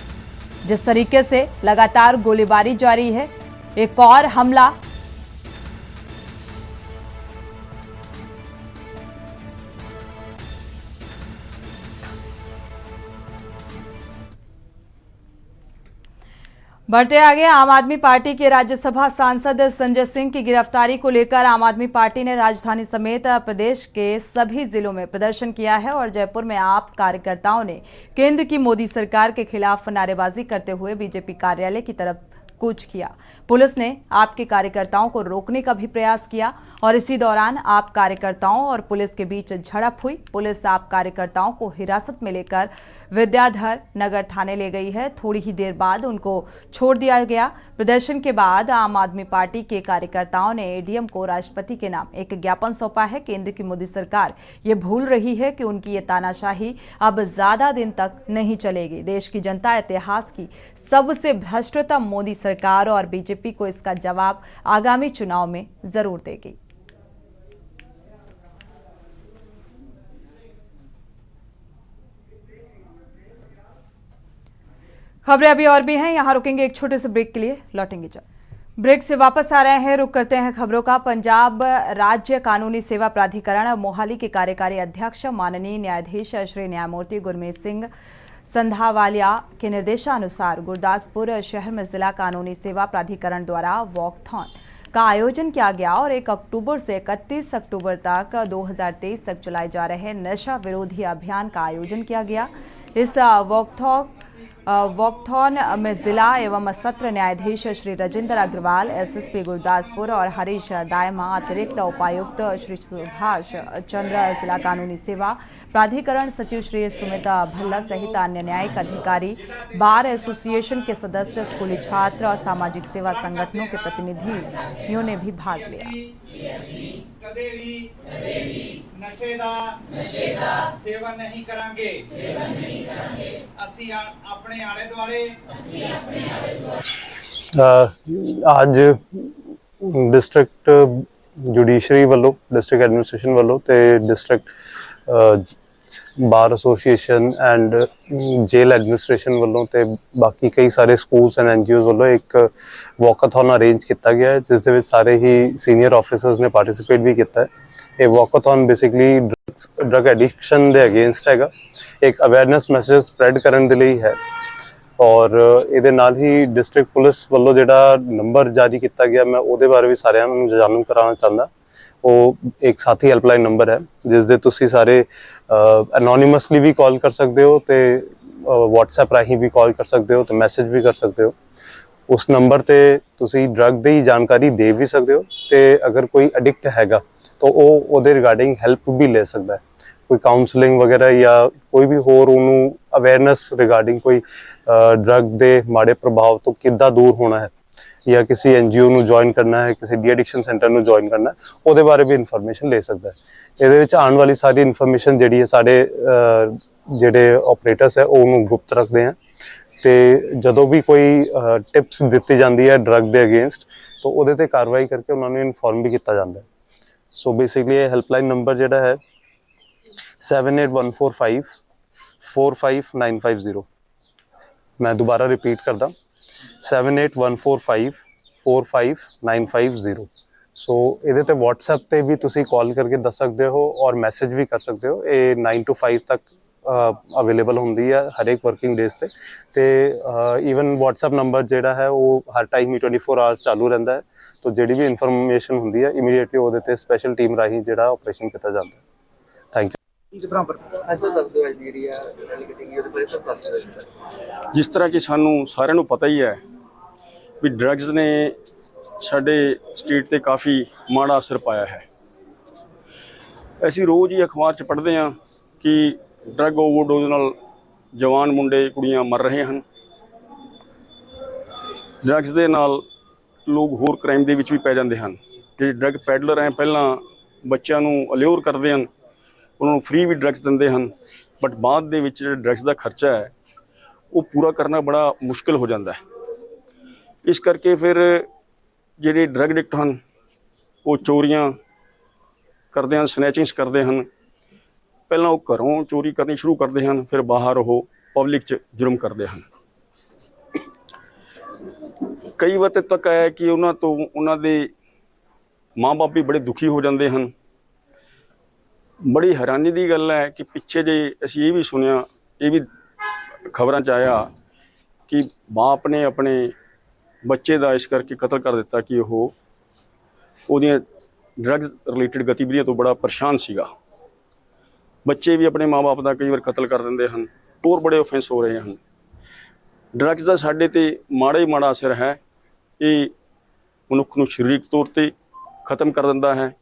जिस तरीके से लगातार गोलीबारी जारी है, एक और हमला बढ़ते आगे। आम आदमी पार्टी के राज्यसभा सांसद संजय सिंह की गिरफ्तारी को लेकर आम आदमी पार्टी ने राजधानी समेत प्रदेश के सभी जिलों में प्रदर्शन किया है और जयपुर में आप कार्यकर्ताओं ने केंद्र की मोदी सरकार के खिलाफ नारेबाजी करते हुए बीजेपी कार्यालय की तरफ कूच किया। पुलिस ने आपके कार्यकर्ताओं को रोकने का भी प्रयास किया और इसी दौरान आप कार्यकर्ताओं और पुलिस के बीच झड़प हुई। पुलिस आप कार्यकर्ताओं को हिरासत में लेकर विद्याधर नगर थाने ले गई है। थोड़ी ही देर बाद उनको छोड़ दिया गया। प्रदर्शन के बाद आम आदमी पार्टी के कार्यकर्ताओं ने एडीएम को राष्ट्रपति के नाम एक ज्ञापन सौंपा है। केंद्र की मोदी सरकार ये भूल रही है कि उनकी ये तानाशाही अब ज्यादा दिन तक नहीं चलेगी। देश की जनता इतिहास की सबसे भ्रष्टतम मोदी सरकार और बीजेपी को इसका जवाब आगामी चुनाव में जरूर देगी। खबरें अभी और भी हैं, यहां रुकेंगे एक छोटे से ब्रेक के लिए, लौटेंगे जब। ब्रेक से वापस आ रहे हैं, रुक करते हैं खबरों का। पंजाब राज्य कानूनी सेवा प्राधिकरण मोहाली के कार्यकारी अध्यक्ष माननीय न्यायाधीश श्री न्यायमूर्ति गुरमीत सिंह संधावालिया के निर्देशानुसार गुरदासपुर शहर में जिला कानूनी सेवा प्राधिकरण द्वारा वॉकथॉन का आयोजन किया गया और 1 अक्टूबर से 31 अक्टूबर तक 2023 तक चलाए जा रहे नशा विरोधी अभियान का आयोजन किया गया। इस वॉकथॉन में जिला एवं सत्र न्यायाधीश श्री राजेंद्र अग्रवाल, एसएसपी गुरदासपुर और हरीश दायमा, अतिरिक्त उपायुक्त श्री सुभाष चंद्र, जिला कानूनी सेवा प्राधिकरण सचिव श्री सुमिता भल्ला सहित अन्य न्यायिक अधिकारी, बार एसोसिएशन के सदस्य, स्कूली छात्र और सामाजिक सेवा संगठनों के प्रतिनिधियों ने भी भाग लिया। कदे भी नशे दा सेवन नहीं करांगे। ਅਸੀਂ ਆਪਣੇ ਆਲੇ ਦੁਆਲੇ आज डिस्ट्रिक्ट जुडिशरी ਵੱਲੋਂ, डिस्ट्रिक्ट एडमिनिस्ट्रेशन ਵੱਲੋਂ ਤੇ district bar association and jail administration ਵੱਲੋਂ ਤੇ ਬਾਕੀ ਕਈ ਸਾਰੇ ਸਕੂਲਸ ਐਂਡ ਐਨਜੀਓਜ਼ ਵੱਲੋਂ ਇੱਕ ਵਾਕਾਥਨ ਅਰੇਂਜ ਕੀਤਾ ਗਿਆ ਹੈ, ਜਿਸ ਦੇ ਵਿੱਚ ਸਾਰੇ ਹੀ ਸੀਨੀਅਰ ਆਫੀਸਰਸ ਨੇ ਪਾਰਟਿਸਿਪੇਟ ਵੀ ਕੀਤਾ ਹੈ। ਇਹ ਵਾਕਾਥਨ ਬੇਸਿਕਲੀ ਡਰਗ ਐਡਿਕਸ਼ਨ ਦੇ ਅਗੇਂਸਟ ਹੈਗਾ, ਇੱਕ ਅਵੇਅਰਨੈਸ ਮੈਸੇਜ ਸਪਰੈਡ ਕਰਨ ਦੇ ਲਈ ਹੈ। ਔਰ ਇਹਦੇ ਨਾਲ ਹੀ ਡਿਸਟ੍ਰਿਕਟ ਪੁਲਿਸ ਵੱਲੋਂ ਜਿਹੜਾ ਨੰਬਰ ਜਾਰੀ ਕੀਤਾ ਗਿਆ, ਮੈਂ ਉਹਦੇ ਬਾਰੇ ਵੀ ਸਾਰਿਆਂ ਨੂੰ ਜਾਣੂ ਕਰਾਉਣਾ ਚਾਹੁੰਦਾ। ਉਹ ਇੱਕ ਸਾਥੀ ਹੈਲਪਲਾਈਨ ਨੰਬਰ ਹੈ ਜਿਸ ਦੇ ਤੁਸੀਂ ਸਾਰੇ ਅਨੋਨਿਮਸਲੀ ਵੀ ਕਾਲ ਕਰ ਸਕਦੇ ਹੋ ਤੇ WhatsApp ਰਾਹੀਂ ਵੀ ਕਾਲ ਕਰ ਸਕਦੇ ਹੋ ਤੇ ਮੈਸੇਜ ਵੀ ਕਰ ਸਕਦੇ ਹੋ। ਉਸ ਨੰਬਰ ਤੇ ਤੁਸੀਂ ਡਰੱਗ ਦੀ ਜਾਣਕਾਰੀ ਦੇ ਵੀ ਸਕਦੇ ਹੋ ਤੇ ਅਗਰ ਕੋਈ ਐਡਿਕਟ ਹੈਗਾ ਤਾਂ ਉਹ ਉਹਦੇ ਰਿਗਾਰਡਿੰਗ ਹੈਲਪ ਵੀ ਲੈ ਸਕਦਾ ਹੈ। ਕੋਈ ਕਾਉਂਸਲਿੰਗ ਵਗੈਰਾ ਜਾਂ ਕੋਈ ਵੀ ਹੋਰ ਉਹਨੂੰ ਅਵੇਅਰਨੈਸ ਰਿਗਾਰਡਿੰਗ ਕੋਈ ਡਰੱਗ ਦੇ ਮਾੜੇ ਪ੍ਰਭਾਵ ਤੋਂ ਕਿੱਦਾਂ ਦੂਰ ਹੋਣਾ ਹੈ ਜਾਂ ਕਿਸੇ NGO ਨੂੰ ਜੁਆਇਨ ਕਰਨਾ ਹੈ, ਕਿਸੇ ਡੀ ਐਡਿਕਸ਼ਨ ਸੈਂਟਰ ਨੂੰ ਜੁਆਇਨ ਕਰਨਾ ਹੈ, ਉਹਦੇ ਬਾਰੇ ਵੀ ਇਨਫੋਰਮੇਸ਼ਨ ਲੈ ਸਕਦਾ ਹੈ। ਇਹਦੇ ਵਿੱਚ ਆਉਣ ਵਾਲੀ ਸਾਰੀ ਇਨਫੋਰਮੇਸ਼ਨ ਜਿਹੜੀ ਹੈ ਸਾਡੇ ਜਿਹੜੇ ਆਪਰੇਟਰਸ ਹੈ ਉਹਨੂੰ ਗੁਪਤ ਰੱਖਦੇ ਆ ਤੇ ਜਦੋਂ ਵੀ ਕੋਈ ਟਿਪਸ ਦਿੱਤੀ ਜਾਂਦੀ ਹੈ ਡਰੱਗ ਦੇ ਅਗੇਂਸਟ ਤਾਂ ਉਹਦੇ ਤੇ ਕਾਰਵਾਈ ਕਰਕੇ ਉਹਨਾਂ ਨੂੰ ਇਨਫੋਰਮ ਵੀ ਕੀਤਾ ਜਾਂਦਾ ਹੈ। ਸੋ ਬੇਸਿਕਲੀ ਇਹ ਹੈਲਪਲਾਈਨ ਨੰਬਰ ਜਿਹੜਾ ਹੈ 7814545950 ਮੈਂ ਦੁਬਾਰਾ ਰਿਪੀਟ ਕਰਦਾ 7814545950 ਸੋ ਇਹਦੇ ਤੇ WhatsApp ਤੇ ਵੀ ਤੁਸੀਂ ਕਾਲ ਕਰਕੇ ਦੱਸ ਸਕਦੇ ਹੋ ਔਰ ਮੈਸੇਜ ਵੀ ਕਰ ਸਕਦੇ ਹੋ। ਇਹ 9 to 5 ਤੱਕ ਅਵੇਲੇਬਲ ਹੁੰਦੀ ਹੈ ਹਰੇਕ ਵਰਕਿੰਗ ਡੇਜ਼ ਤੇ ਈਵਨ WhatsApp ਨੰਬਰ ਜਿਹੜਾ ਹੈ ਉਹ ਹਰ ਟਾਈਮ ਹੀ 24 ਆਵਰਸ ਚਾਲੂ ਰਹਿੰਦਾ ਹੈ। ਤਾਂ ਜਿਹੜੀ ਵੀ ਇਨਫੋਰਮੇਸ਼ਨ ਹੁੰਦੀ ਹੈ ਇਮੀਡੀਏਟਲੀ ਉਹਦੇ ਤੇ ਸਪੈਸ਼ਲ ਟੀਮ ਰਾਹੀਂ ਜਿਹੜਾ ਆਪਰੇਸ਼ਨ ਕੀਤਾ ਜਾਂਦਾ ਹੈ। Thank you. ਜਿਸ ਤਰ੍ਹਾਂ ਕਿ ਸਾਨੂੰ ਸਾਰਿਆਂ ਨੂੰ ਪਤਾ ਹੀ ਹੈ ਵੀ ਡਰੱਗਸ ਨੇ ਸਾਡੇ ਸਟੇਟ ਤੇ ਕਾਫੀ ਮਾੜਾ ਅਸਰ ਪਾਇਆ ਹੈ। ਅਸੀਂ ਰੋਜ਼ ਹੀ ਅਖਬਾਰ 'ਚ ਪੜ੍ਹਦੇ ਹਾਂ ਕਿ ਡਰੱਗ ਓਵਰਡੋਜ਼ ਨਾਲ ਜਵਾਨ ਮੁੰਡੇ ਕੁੜੀਆਂ ਮਰ ਰਹੇ ਹਨ। ਡਰੱਗਸ ਦੇ ਨਾਲ ਲੋਕ ਹੋਰ ਕ੍ਰਾਈਮ ਦੇ ਵਿੱਚ ਵੀ ਪੈ ਜਾਂਦੇ ਹਨ। ਜਿਹੜੇ ਡਰੱਗ ਪੈਡਲਰ ਹੈ ਪਹਿਲਾਂ ਬੱਚਿਆਂ ਨੂੰ ਅਲਿਓਰ ਕਰਦੇ ਹਨ, ਉਹਨਾਂ ਨੂੰ ਫ੍ਰੀ ਵੀ ਡਰੱਗਸ ਦਿੰਦੇ ਹਨ, ਬਟ ਬਾਅਦ ਦੇ ਵਿੱਚ ਜਿਹੜਾ ਡਰੱਗਸ ਦਾ ਖਰਚਾ ਹੈ ਉਹ ਪੂਰਾ ਕਰਨਾ ਬੜਾ ਮੁਸ਼ਕਿਲ ਹੋ ਜਾਂਦਾ ਹੈ। ਇਸ ਕਰਕੇ ਫਿਰ ਜਿਹੜੇ ਡਰੱਗ ਐਡਿਕਟ ਹਨ ਉਹ ਚੋਰੀਆਂ ਕਰਦੇ ਹਨ, ਸਨੈਚਿੰਗਸ ਕਰਦੇ ਹਨ। ਪਹਿਲਾਂ ਉਹ ਘਰੋਂ ਚੋਰੀ ਕਰਨੀ ਸ਼ੁਰੂ ਕਰਦੇ ਹਨ, ਫਿਰ ਬਾਹਰ ਉਹ ਪਬਲਿਕ 'ਚ ਜੁਰਮ ਕਰਦੇ ਹਨ। ਕਈ ਵਾਰ ਤੱਕ ਆਇਆ ਕਿ ਉਹਨਾਂ ਤੋਂ ਉਹਨਾਂ ਦੇ ਮਾਂ-ਬਾਪ ਵੀ ਬੜੇ ਦੁਖੀ ਹੋ ਜਾਂਦੇ ਹਨ। ਬੜੀ ਹੈਰਾਨੀ ਦੀ ਗੱਲ ਹੈ ਕਿ ਪਿੱਛੇ ਜੇ ਅਸੀਂ ਇਹ ਵੀ ਸੁਣਿਆ, ਇਹ ਵੀ ਖਬਰਾਂ 'ਚ ਆਇਆ ਕਿ ਬਾਪ ਨੇ ਆਪਣੇ ਬੱਚੇ ਦਾ ਇਸ ਕਰਕੇ ਕਤਲ ਕਰ ਦਿੱਤਾ ਕਿ ਉਹ ਉਹਦੀਆਂ ਡਰੱਗਸ ਰਿਲੇਟਡ ਗਤੀਵਿਧੀਆਂ ਤੋਂ ਬੜਾ ਪਰੇਸ਼ਾਨ ਸੀਗਾ। ਬੱਚੇ ਵੀ ਆਪਣੇ ਮਾਂ-ਬਾਪ ਦਾ ਕਈ ਵਾਰ ਕਤਲ ਕਰ ਦਿੰਦੇ ਹਨ। ਹੋਰ ਬੜੇ ਆਫੈਂਸ ਹੋ ਰਹੇ ਹਨ। ਡਰੱਗਸ ਦਾ ਸਾਡੇ 'ਤੇ ਮਾੜਾ ਹੀ ਮਾੜਾ ਅਸਰ ਹੈ। ਇਹ ਮਨੁੱਖ ਨੂੰ ਸਰੀਰਕ ਤੌਰ 'ਤੇ ਖਤਮ ਕਰ ਦਿੰਦਾ ਹੈ।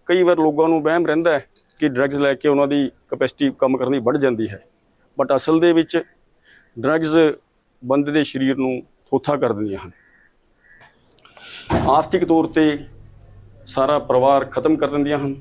ਕਈ ਵਾਰ ਲੋਕਾਂ ਨੂੰ ਵਹਿਮ ਰਹਿੰਦਾ ਹੈ ਕਿ ਡਰੱਗਸ ਲੈ ਕੇ ਉਹਨਾਂ ਦੀ ਕਪੈਸਿਟੀ ਕੰਮ ਕਰਨ ਦੀ ਵੱਧ ਜਾਂਦੀ ਹੈ, ਬਟ ਅਸਲ ਦੇ ਵਿੱਚ ਡਰੱਗਸ ਬੰਦੇ ਦੇ ਸਰੀਰ ਨੂੰ ਥੋਥਾ ਕਰ ਦਿੰਦੀਆਂ ਹਨ। ਆਰਥਿਕ ਤੌਰ 'ਤੇ ਸਾਰਾ ਪਰਿਵਾਰ ਖਤਮ ਕਰ दिंदियां हैं।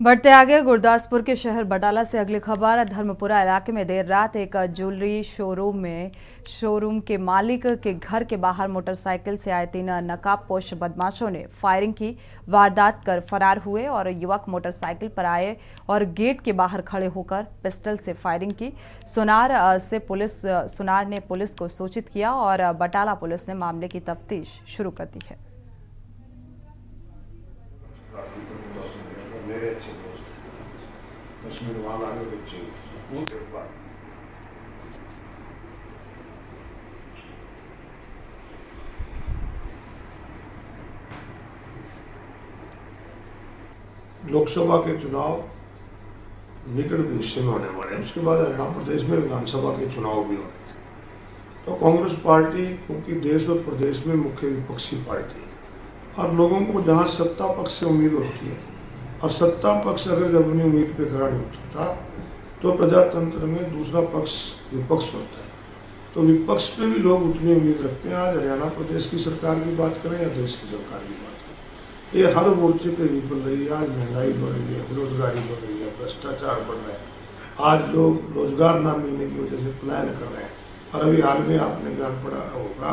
बढ़ते आगे गुरदासपुर के शहर बटाला से अगली खबर। धर्मपुरा इलाके में देर रात एक ज्वेलरी शोरूम के मालिक के घर के बाहर मोटरसाइकिल से आए 3 नकाबपोश बदमाशों ने फायरिंग की। वारदात कर फरार हुए और युवक मोटरसाइकिल पर आए और गेट के बाहर खड़े होकर पिस्टल से फायरिंग की। सुनार ने पुलिस को सूचित किया और बटाला पुलिस ने मामले की तफ्तीश शुरू कर दी है। मेरे अच्छे दोस्त कश्मीर वाला के बच्चे लोकसभा के चुनाव निकट भविष्य में होने वाले हैं। उसके बाद हरियाणा प्रदेश में विधानसभा के चुनाव भी होने हैं। तो कांग्रेस पार्टी क्योंकि देश और प्रदेश में मुख्य विपक्षी पार्टी है और लोगों को जहां सत्ता पक्ष से उम्मीद होती है और सत्ता पक्ष अगर जब अपनी उम्मीद पे खड़ा नहीं उतरता तो प्रजातंत्र में दूसरा पक्ष विपक्ष होता है। तो विपक्ष पे भी लोग उतनी उम्मीद रखते हैं। आज हरियाणा प्रदेश की सरकार की बात करें या देश की सरकार की बात करें, ये हर मोर्चे पे विफल रही है। आज महंगाई बढ़ रही है, बेरोजगारी बढ़ रही है, भ्रष्टाचार बढ़ रहा है। आज लोग रोजगार न मिलने की वजह से पलायन कर रहे हैं। और अभी हाल में आपने जान पड़ा होगा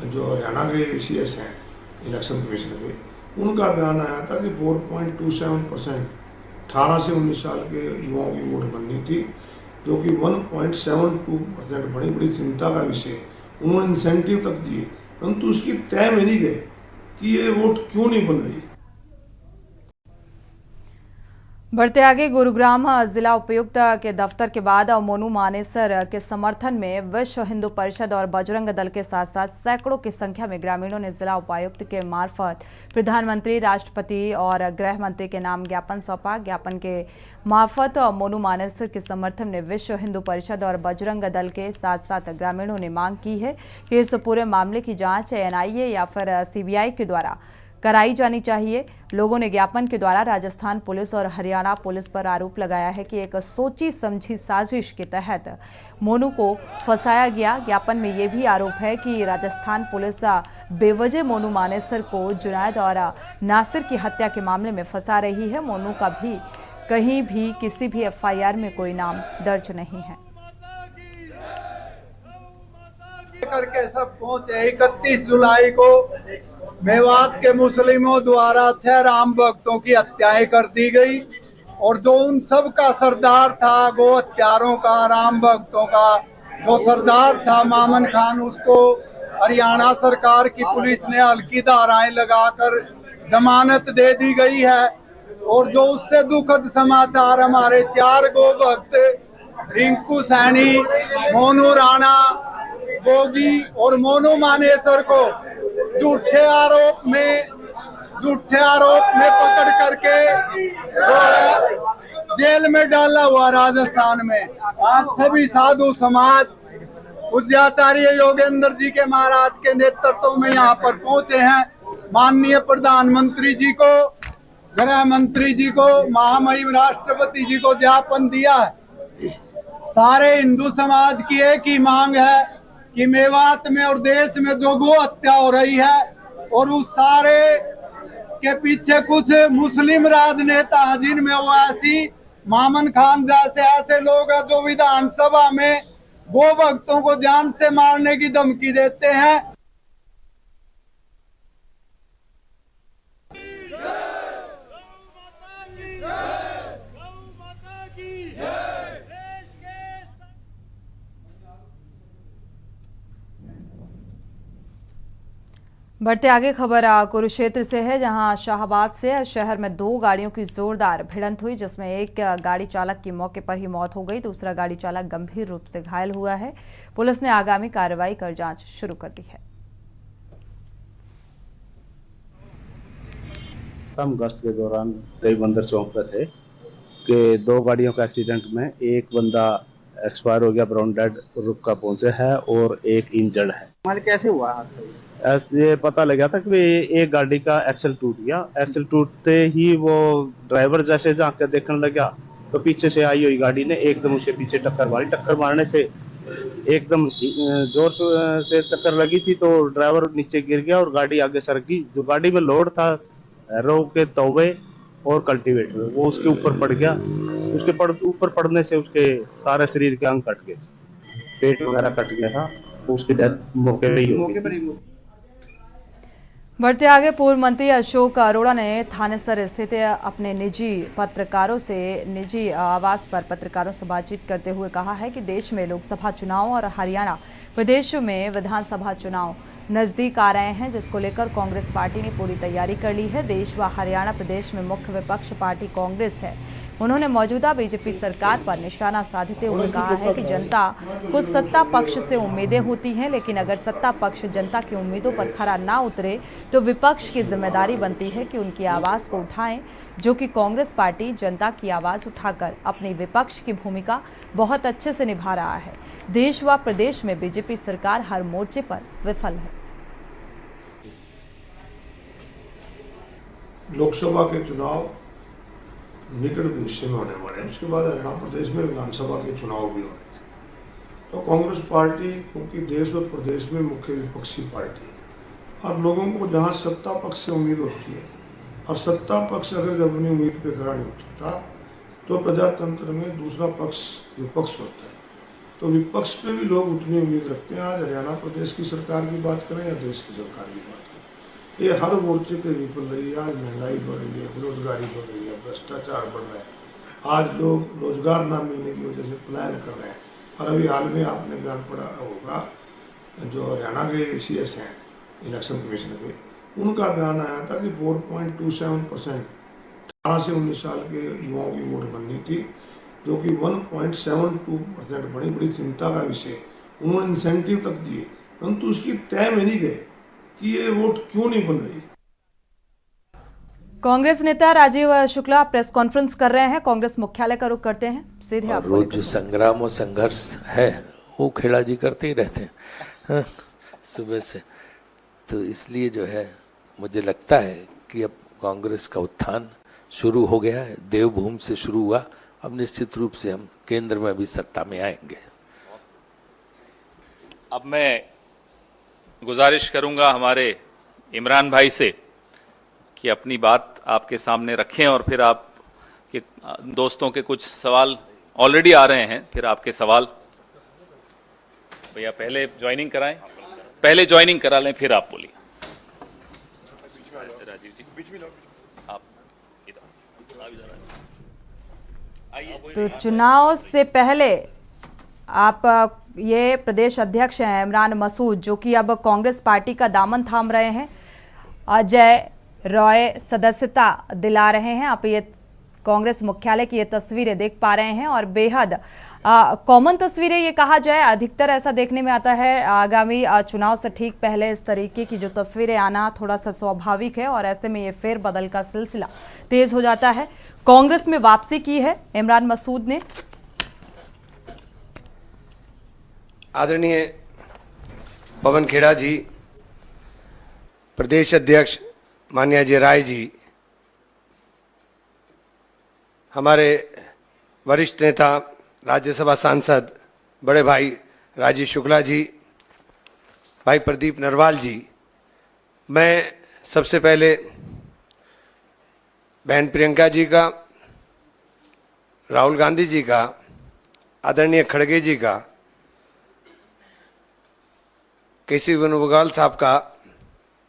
जो हरियाणा के CS हैं इलेक्शन कमीशन के, उनका बयान आया था कि 4.27% 18 से 19 साल के युवाओं की वोट बननी थी, जो कि 1.72% बड़ी चिंता का विषय। उन्होंने इंसेंटिव तक दिए, परंतु उसकी तय में नहीं गए कि ये वोट क्यों नहीं बन रही। बढ़ते आगे, गुरुग्राम जिला उपायुक्त के दफ्तर के बाद मोनू मानेसर के समर्थन में विश्व हिंदू परिषद और बजरंग दल के साथ साथ सैकड़ों की संख्या में ग्रामीणों ने जिला उपायुक्त के मार्फत प्रधानमंत्री, राष्ट्रपति और गृह मंत्री के नाम ज्ञापन सौंपा। ज्ञापन के मार्फत मोनू मानेसर के समर्थन में विश्व हिंदू परिषद और बजरंग दल के साथ साथ ग्रामीणों ने मांग की है कि इस पूरे मामले की जाँच NIA या फिर CBI के द्वारा कराई जानी चाहिए। लोगों ने ज्ञापन के द्वारा राजस्थान पुलिस और हरियाणा पुलिस पर आरोप लगाया है कि एक सोची समझी साजिश के तहत मोनू को फंसाया गया। ज्ञापन में ये भी आरोप है कि राजस्थान पुलिस बेवजह मोनू मानेसर को जुनैद और नासिर की हत्या के मामले में फंसा रही है। मोनू का भी कहीं भी किसी भी FIR में कोई नाम दर्ज नहीं है। करके सब पहुंचे 31 जुलाई को मेवात के मुस्लिमों द्वारा 6 राम भक्तों की हत्याएं कर दी गई और जो उन सब का सरदार था, गो हत्यारों का, राम भक्तों का जो सरदार था मामन खान, उसको हरियाणा सरकार की पुलिस ने हल्की धाराएं लगाकर जमानत दे दी गई है। और जो उससे दुखद समाचार हमारे 4 गो भक्त रिंकू सैनी, मोनू राणा, गोगी और मोनू मानेसर को झूठे आरोप में पकड़ करके जेल में डाला हुआ राजस्थान में। आज सभी साधु समाज पूज्याचार्य योगेंद्र जी के महाराज के नेतृत्व में यहाँ पर पहुंचे हैं। माननीय प्रधानमंत्री जी को, गृह मंत्री जी को, महामहिम राष्ट्रपति जी को ज्ञापन दिया है। सारे हिंदू समाज की एक ही मांग है कि मेवात में और देश में जो गो हत्या हो रही है और उस सारे के पीछे कुछ मुस्लिम राजनेता हैं, जिनमें वो ऐसी मामन खान जैसे ऐसे लोग हैं जो विधानसभा में गो भक्तों को जान से मारने की धमकी देते हैं। बढ़ते आगे, खबर कुरुक्षेत्र से है, जहां शाहबाद से शहर में 2 गाड़ियों की जोरदार भिड़ंत हुई, जिसमें एक गाड़ी चालक की मौके पर ही मौत हो गई, दूसरा गाड़ी चालक गंभीर रूप से घायल हुआ है। पुलिस ने आगामी कार्रवाई कर जांच शुरू कर दी है। हम गश्त के दौरान देवी मंदिर चौक पर थे कि 2 गाड़ियों का एक्सीडेंट में एक बंदा एक्सपायर हो गया, ब्राउन डेड रुक का पहुंचे है और एक इंजर्ड है। हमारे कैसे हुआ? ऐसे पता लगा था कि एक गाड़ी का एक्सल टूट गया। एक्सल टूटते ही वो ड्राइवर जैसे झांक कर देखने लगा तो पीछे से आई हुई गाड़ी ने एकदम उसके पीछे टक्कर मारी। टक्कर मारने से एकदम जोर से टक्कर लगी थी तो ड्राइवर नीचे गिर गया और गाड़ी आगे सरक गई। जो गाड़ी में लोड था रो के तौबे और कल्टीवेटर, वो उसके ऊपर पड़ गया। उसके ऊपर पड़ने से उसके सारे शरीर के अंग कट गए, पेट वगैरह कट गया था, तो उसकी डेथ मौके पर ही हो गई। बढ़ते आगे, पूर्व मंत्री अशोक अरोड़ा ने थानेसर स्थित अपने निजी आवास पर पत्रकारों से बातचीत करते हुए कहा है कि देश में लोकसभा चुनाव और हरियाणा प्रदेश में विधानसभा चुनाव नजदीक आ रहे हैं, जिसको लेकर कांग्रेस पार्टी ने पूरी तैयारी कर ली है। देश व हरियाणा प्रदेश में मुख्य विपक्ष पार्टी कांग्रेस है। उन्होंने मौजूदा बीजेपी सरकार पर निशाना साधते हुए कहा है कि जनता को सत्ता पक्ष से उम्मीदें होती हैं, लेकिन अगर सत्ता पक्ष जनता की उम्मीदों पर खरा ना उतरे तो विपक्ष की जिम्मेदारी बनती है कि उनकी आवाज़ को उठाएं, जो कि कांग्रेस पार्टी जनता की आवाज़ उठाकर अपनी विपक्ष की भूमिका बहुत अच्छे से निभा रहा है। देश व प्रदेश में बीजेपी सरकार हर मोर्चे पर विफल है। लोकसभा के चुनाव निकट भविष्य में होने वाले हैं, उसके बाद हरियाणा प्रदेश में विधानसभा के चुनाव भी होने हैं। तो कांग्रेस पार्टी क्योंकि देश और प्रदेश में मुख्य विपक्षी पार्टी है और लोगों को जहां सत्ता पक्ष से उम्मीद होती है और सत्ता पक्ष अगर अपनी उम्मीद पे खड़ा नहीं उतरता तो प्रजातंत्र में दूसरा पक्ष विपक्ष होता है। तो विपक्ष पे भी लोग उतनी उम्मीद रखते हैं। आज हरियाणा प्रदेश की सरकार की बात करें या देश की सरकार की बात करें, ये हर मोर्चे पे विफल रही है। आज महंगाई बढ़ रही है, बेरोजगारी बढ़ रही है, भ्रष्टाचार बढ़ रहा है। आज लोग रोजगार ना मिलने की वजह से पलायन कर रहे हैं। और अभी हाल में आपने बयान पढ़ा होगा, जो हरियाणा के CS हैं इलेक्शन कमीशन के, उनका बयान आया था कि 4.27% 18 से 19 साल के युवाओं की वोट बननी थी, जो कि 1.72% बड़ी चिंता का विषय। उन्होंने इंसेंटिव तक दिए, परंतु उसकी तय में नहीं गए कि ये वोट क्यों नहीं बन रही। कांग्रेस नेता राजीव शुक्ला प्रेस कॉन्फ्रेंस कर रहे हैं। कांग्रेस मुख्यालय का रुख करते हैं, सीधे आप रोज जो संग्राम और संघर्ष है वो खेड़ा जी करते ही रहते हैं, हाँ, सुबह से। तो इसलिए जो है मुझे लगता है कि अब कांग्रेस का उत्थान शुरू हो गया है, देवभूमि से शुरू हुआ, अब निश्चित रूप से हम केंद्र में भी सत्ता में आएंगे। अब मैं गुजारिश करूंगा हमारे इमरान भाई से कि अपनी बात आपके सामने रखें और फिर आप के दोस्तों के कुछ सवाल ऑलरेडी आ रहे हैं, फिर आपके सवाल। भैया पहले ज्वाइनिंग कराएं, पहले ज्वाइनिंग करा लें, फिर आप बोलिए। राजीव जी बीच में आप इधर। तो चुनाव से पहले आप ये प्रदेश अध्यक्ष हैं इमरान मसूद, जो कि अब कांग्रेस पार्टी का दामन थाम रहे हैं। अजय रॉय सदस्यता दिला रहे हैं। आप ये कांग्रेस मुख्यालय की ये तस्वीरें देख पा रहे हैं और बेहद कॉमन तस्वीरें ये कहा जाए, अधिकतर ऐसा देखने में आता है आगामी चुनाव से ठीक पहले इस तरीके की जो तस्वीरें आना थोड़ा सा स्वाभाविक है और ऐसे में ये फेरबदल का सिलसिला तेज हो जाता है। कांग्रेस में वापसी की है इमरान मसूद ने। आदरणीय पवन खेड़ा जी, प्रदेश अध्यक्ष माननीय अजय राय जी, हमारे वरिष्ठ नेता राज्यसभा सांसद बड़े भाई राजीव शुक्ला जी, भाई प्रदीप नरवाल जी, मैं सबसे पहले बहन प्रियंका जी का, राहुल गांधी जी का, आदरणीय खड़गे जी का, केसी वेणुगोपाल साहब का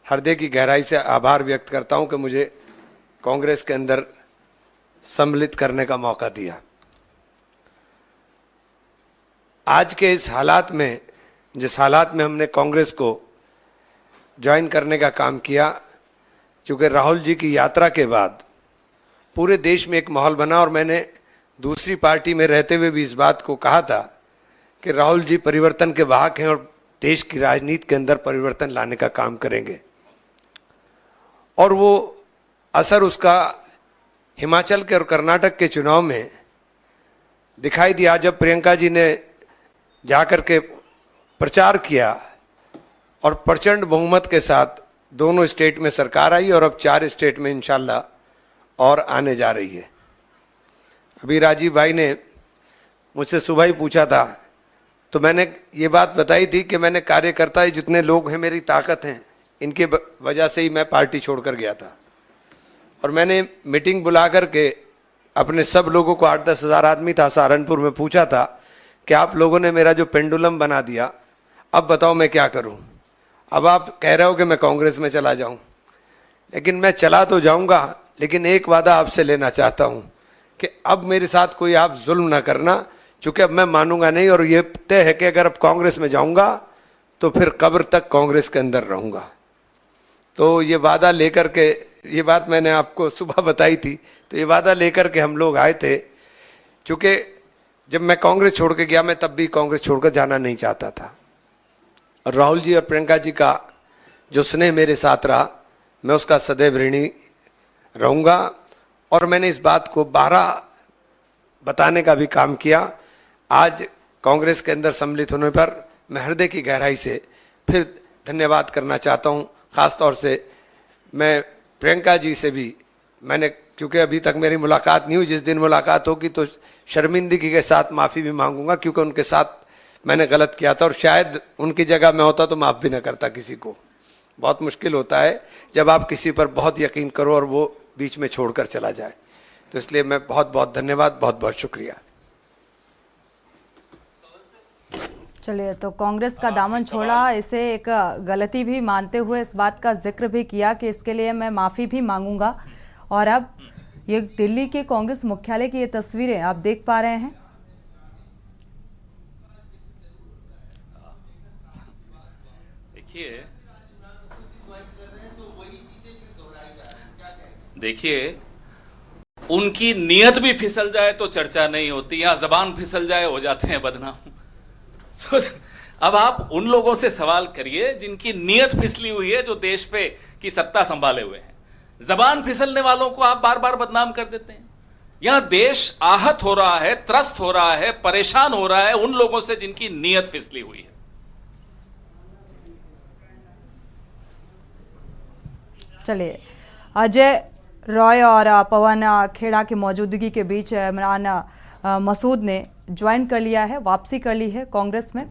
हृदय की गहराई से आभार व्यक्त करता हूं कि मुझे कांग्रेस के अंदर सम्मिलित करने का मौका दिया। आज के इस हालात में, जिस हालात में हमने कांग्रेस को ज्वाइन करने का काम किया, चूँकि राहुल जी की यात्रा के बाद पूरे देश में एक माहौल बना और मैंने दूसरी पार्टी में रहते हुए भी इस बात को कहा था कि राहुल जी परिवर्तन के वाहक हैं और देश की राजनीति के अंदर परिवर्तन लाने का काम करेंगे। और वो असर उसका हिमाचल के और कर्नाटक के चुनाव में दिखाई दिया, जब प्रियंका जी ने जाकर के प्रचार किया और प्रचंड बहुमत के साथ दोनों स्टेट में सरकार आई और अब 4 स्टेट में इंशाल्लाह और आने जा रही है। अभी राजीव भाई ने मुझसे सुबह ही पूछा था, तो मैंने ये बात बताई थी कि मैंने कार्यकर्ता जितने लोग हैं मेरी ताकत हैं, इनके वजह से ही मैं पार्टी छोड़कर गया था। और मैंने मीटिंग बुला करके अपने सब लोगों को, 8-10 हज़ार आदमी था सहारनपुर में, पूछा था कि आप लोगों ने मेरा जो पेंडुलम बना दिया, अब बताओ मैं क्या करूं। अब आप कह रहे हो कि मैं कांग्रेस में चला जाऊं, लेकिन मैं चला तो जाऊंगा, लेकिन एक वादा आपसे लेना चाहता हूं कि अब मेरे साथ कोई आप जुल्म ना करना, चूँकि अब मैं मानूंगा नहीं और ये तय है कि अगर अब कांग्रेस में जाऊंगा तो फिर कब्र तक कांग्रेस के अंदर रहूंगा। तो ये वादा लेकर के, ये बात मैंने आपको सुबह बताई थी, तो ये वादा लेकर के हम लोग आए थे। चूँकि जब मैं कांग्रेस छोड़ के गया, मैं तब भी कांग्रेस छोड़कर जाना नहीं चाहता था। और राहुल जी और प्रियंका जी का जो स्नेह मेरे साथ रहा, मैं उसका सदैव ऋणी रहूँगा। और मैंने इस बात को 12 बताने का भी काम किया। आज कांग्रेस के अंदर सम्मिलित होने पर मैं हृदय की गहराई से फिर धन्यवाद करना चाहता हूं। ख़ास तौर से मैं प्रियंका जी से भी, मैंने, क्योंकि अभी तक मेरी मुलाकात नहीं हुई, जिस दिन मुलाकात होगी तो शर्मिंदगी के साथ माफ़ी भी मांगूंगा, क्योंकि उनके साथ मैंने गलत किया था और शायद उनकी जगह मैं होता तो माफ़ भी ना करता किसी को। बहुत मुश्किल होता है जब आप किसी पर बहुत यकीन करो और वो बीच में छोड़कर चला जाए। तो इसलिए मैं बहुत बहुत धन्यवाद, बहुत बहुत शुक्रिया। चलिए, तो कांग्रेस का दामन छोड़ा, इसे एक गलती भी मानते हुए इस बात का जिक्र भी किया कि इसके लिए मैं माफ़ी भी मांगूंगा। और अब ये दिल्ली के कांग्रेस मुख्यालय की ये तस्वीरें आप देख पा रहे हैं। देखिए उनकी नीयत भी फिसल जाए तो चर्चा नहीं होती, यहां जबान फिसल जाए हो जाते हैं बदनाम। तो अब आप उन लोगों से सवाल करिए जिनकी नीयत फिसली हुई है, जो देश पे की सत्ता संभाले हुए हैं। जबान फिसलने वालों को आप बार बार बदनाम कर देते हैं। यहां देश आहत हो रहा है, त्रस्त हो रहा है, परेशान हो रहा है उन लोगों से जिनकी नीयत फिसली हुई है। चलिए, अजय रॉय और पवन खेड़ा की मौजूदगी के बीच इमरान मसूद ने ज्वाइन कर लिया है, वापसी कर ली है कांग्रेस में।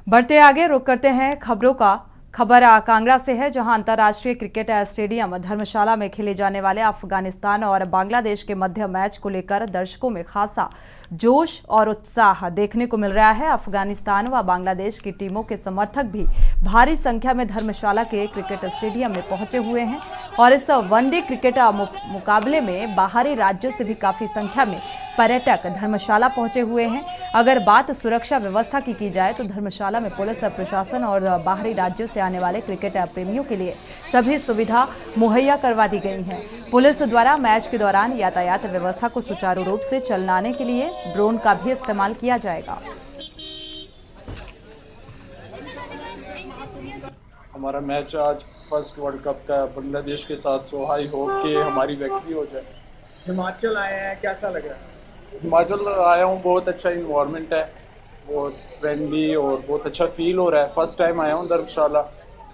बढ़ते आगे, रुक करते हैं खबरों का। खबर कांगड़ा से है, जहां अंतर्राष्ट्रीय क्रिकेट स्टेडियम धर्मशाला में खेले जाने वाले अफगानिस्तान और बांग्लादेश के मध्य मैच को लेकर दर्शकों में खासा जोश और उत्साह देखने को मिल रहा है। अफगानिस्तान व बांग्लादेश की टीमों के समर्थक भी भारी संख्या में धर्मशाला के क्रिकेट स्टेडियम में पहुंचे हुए हैं और इस वनडे क्रिकेट मुकाबले में बाहरी राज्यों से भी काफी संख्या में पर्यटक धर्मशाला पहुंचे हुए हैं। अगर बात सुरक्षा व्यवस्था की जाए तो धर्मशाला में पुलिस प्रशासन और बाहरी राज्यों से आने वाले क्रिकेट प्रेमियों के लिए सभी सुविधा मुहैया करवा दी गई है। पुलिस द्वारा मैच के दौरान यातायात व्यवस्था को सुचारू रूप से चलाने के लिए ड्रोन का भी इस्तेमाल किया जाएगा। हमारा मैच आज फर्स्ट वर्ल्ड कप का बांग्लादेश के साथ, सो आई होप कि हमारी विक्ट्री हो जाए। हिमाचल आए हैं, कैसा लग रहा है? हिमाचल आया हूँ, बहुत अच्छा इन्वायरमेंट है, बहुत फ्रेंडली और बहुत अच्छा फील हो रहा है। फर्स्ट टाइम आया हूँ धर्मशाला,